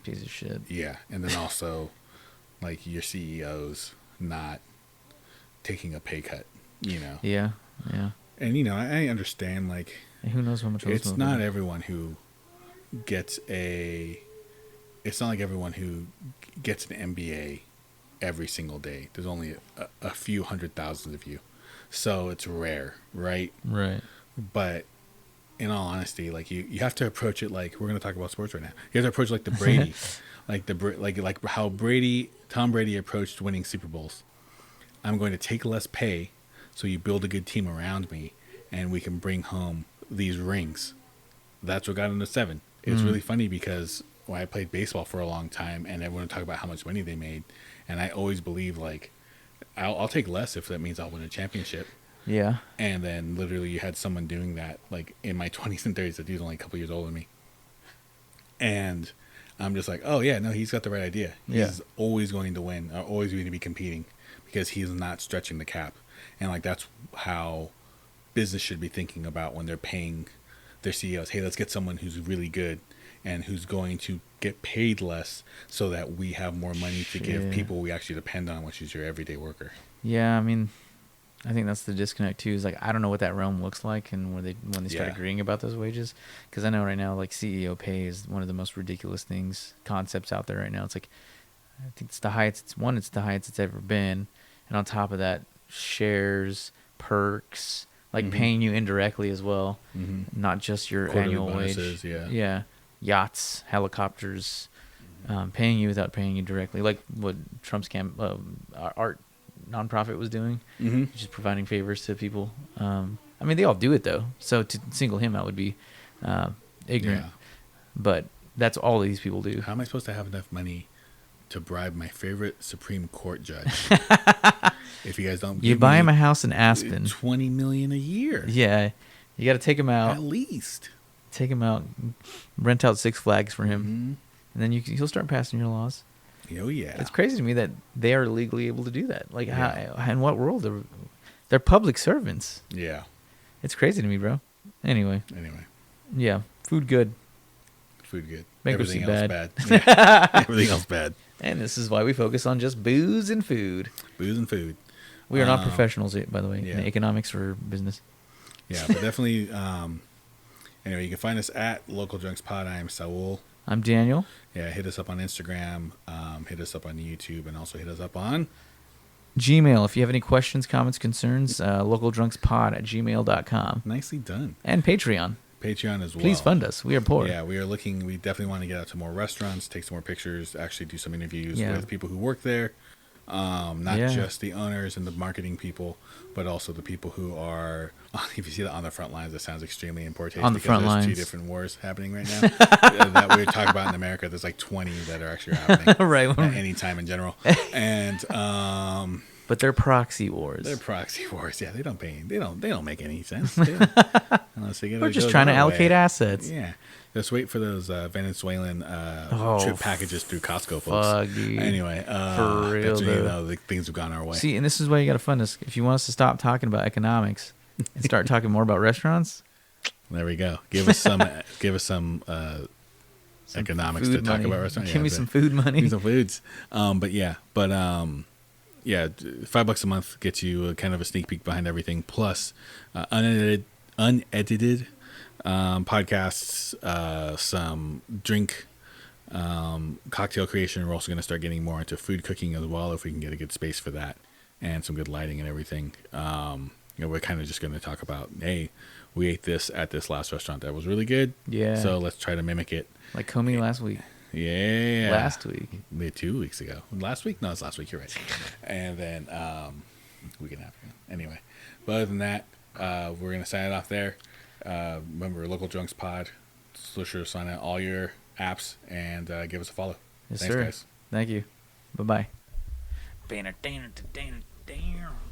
Piece of shit. Yeah, and then also like your CEOs not taking a pay cut, Yeah. And I understand, like, and who knows how much it's not everyone who gets it's not like everyone who gets an MBA every single day. There's only a few 100,000 of you, so it's rare, right? But in all honesty, like you have to approach it like, we're going to talk about sports right now. You have to approach it like the Brady, like how Tom Brady approached winning Super Bowls. I'm going to take less pay, so you build a good team around me, and we can bring home these rings. That's what got him to 7. It's really funny because when I played baseball for a long time, and everyone would talk about how much money they made, and I always believe like, I'll take less if that means I'll win a championship. Yeah. And then literally you had someone doing that like in my 20s and 30s. That dude's only a couple years older than me. And I'm just like, oh yeah, no, he's got the right idea. He's always going to win, or always going to be competing, because he's not stretching the cap. And like, that's how business should be thinking about when they're paying their CEOs. Hey, let's get someone who's really good and who's going to get paid less, so that we have more money to give people we actually depend on, which is your everyday worker. Yeah, I mean, I think that's the disconnect too. Is like, I don't know what that realm looks like, and when they start agreeing about those wages, because I know right now like CEO pay is one of the most ridiculous concepts out there right now. It's like, I think it's the highest it's ever been, and on top of that, shares, perks, like paying you indirectly as well, not just your Quarterly annual bonuses, wage. Yachts, helicopters, paying you without paying you directly, like what Trump's art nonprofit was doing, just providing favors to people. I mean, they all do it though, so to single him out would be ignorant. But that's all these people do. How am I supposed to have enough money to bribe my favorite Supreme Court judge? If you guys don't, you buy him a house in Aspen, $20 million a year. Yeah, you got to take him out. At least take him out, rent out Six Flags for him, and then he'll start passing your laws. Oh yeah, it's crazy to me that they are legally able to do that. Like, how, in what world? They're public servants. Yeah, it's crazy to me, bro. Anyway, yeah, food good. Bankruptcy bad. Yeah. Everything else bad. And this is why we focus on just booze and food. We are not professionals, by the way, in economics or business. Yeah, but definitely. Anyway, you can find us at localdrunkspod. I am Saul. I'm Daniel. Yeah, hit us up on Instagram, hit us up on YouTube, and also hit us up on Gmail. If you have any questions, comments, concerns, localdrunkspod@gmail.com. Nicely done. And Patreon as well. Please fund us. We are poor. Yeah, we definitely want to get out to more restaurants, take some more pictures, actually do some interviews with people who work there. Not just the owners and the marketing people, but also the people who are, if you see that on the front lines, that sounds extremely important. On the front lines. There's 2 different wars happening right now that we talk about in America. There's like 20 that are actually happening right at any time in general. And but they're proxy wars. Yeah, they don't pay. They don't make any sense. Unless they get. We're just trying to allocate assets. Yeah. Just wait for those Venezuelan trip packages through Costco, folks. Anyway, for real, that's when you know things have gone our way. See, and this is why you got to fund us. If you want us to stop talking about economics and start talking more about restaurants, there we go. Give us some economics to talk about restaurants. Give me some food money. Give me some foods. But $5 a month gets you kind of a sneak peek behind everything, plus unedited podcasts, some drink cocktail creation. We're also going to start getting more into food cooking as well, if we can get a good space for that and some good lighting and everything. we're kind of just going to talk about, hey, we ate this at this last restaurant that was really good. Yeah. So let's try to mimic it. Like Comey last week. Yeah. Last week. Maybe 2 weeks ago. Last week? No, it's last week. You're right. And then week and a half ago. Anyway. But other than that, we're going to sign it off there. Remember, Local Drunks Pod. So sure to sign out all your apps and give us a follow. Yes, Thanks, sir. guys. Thank you. Bye-bye. Damn.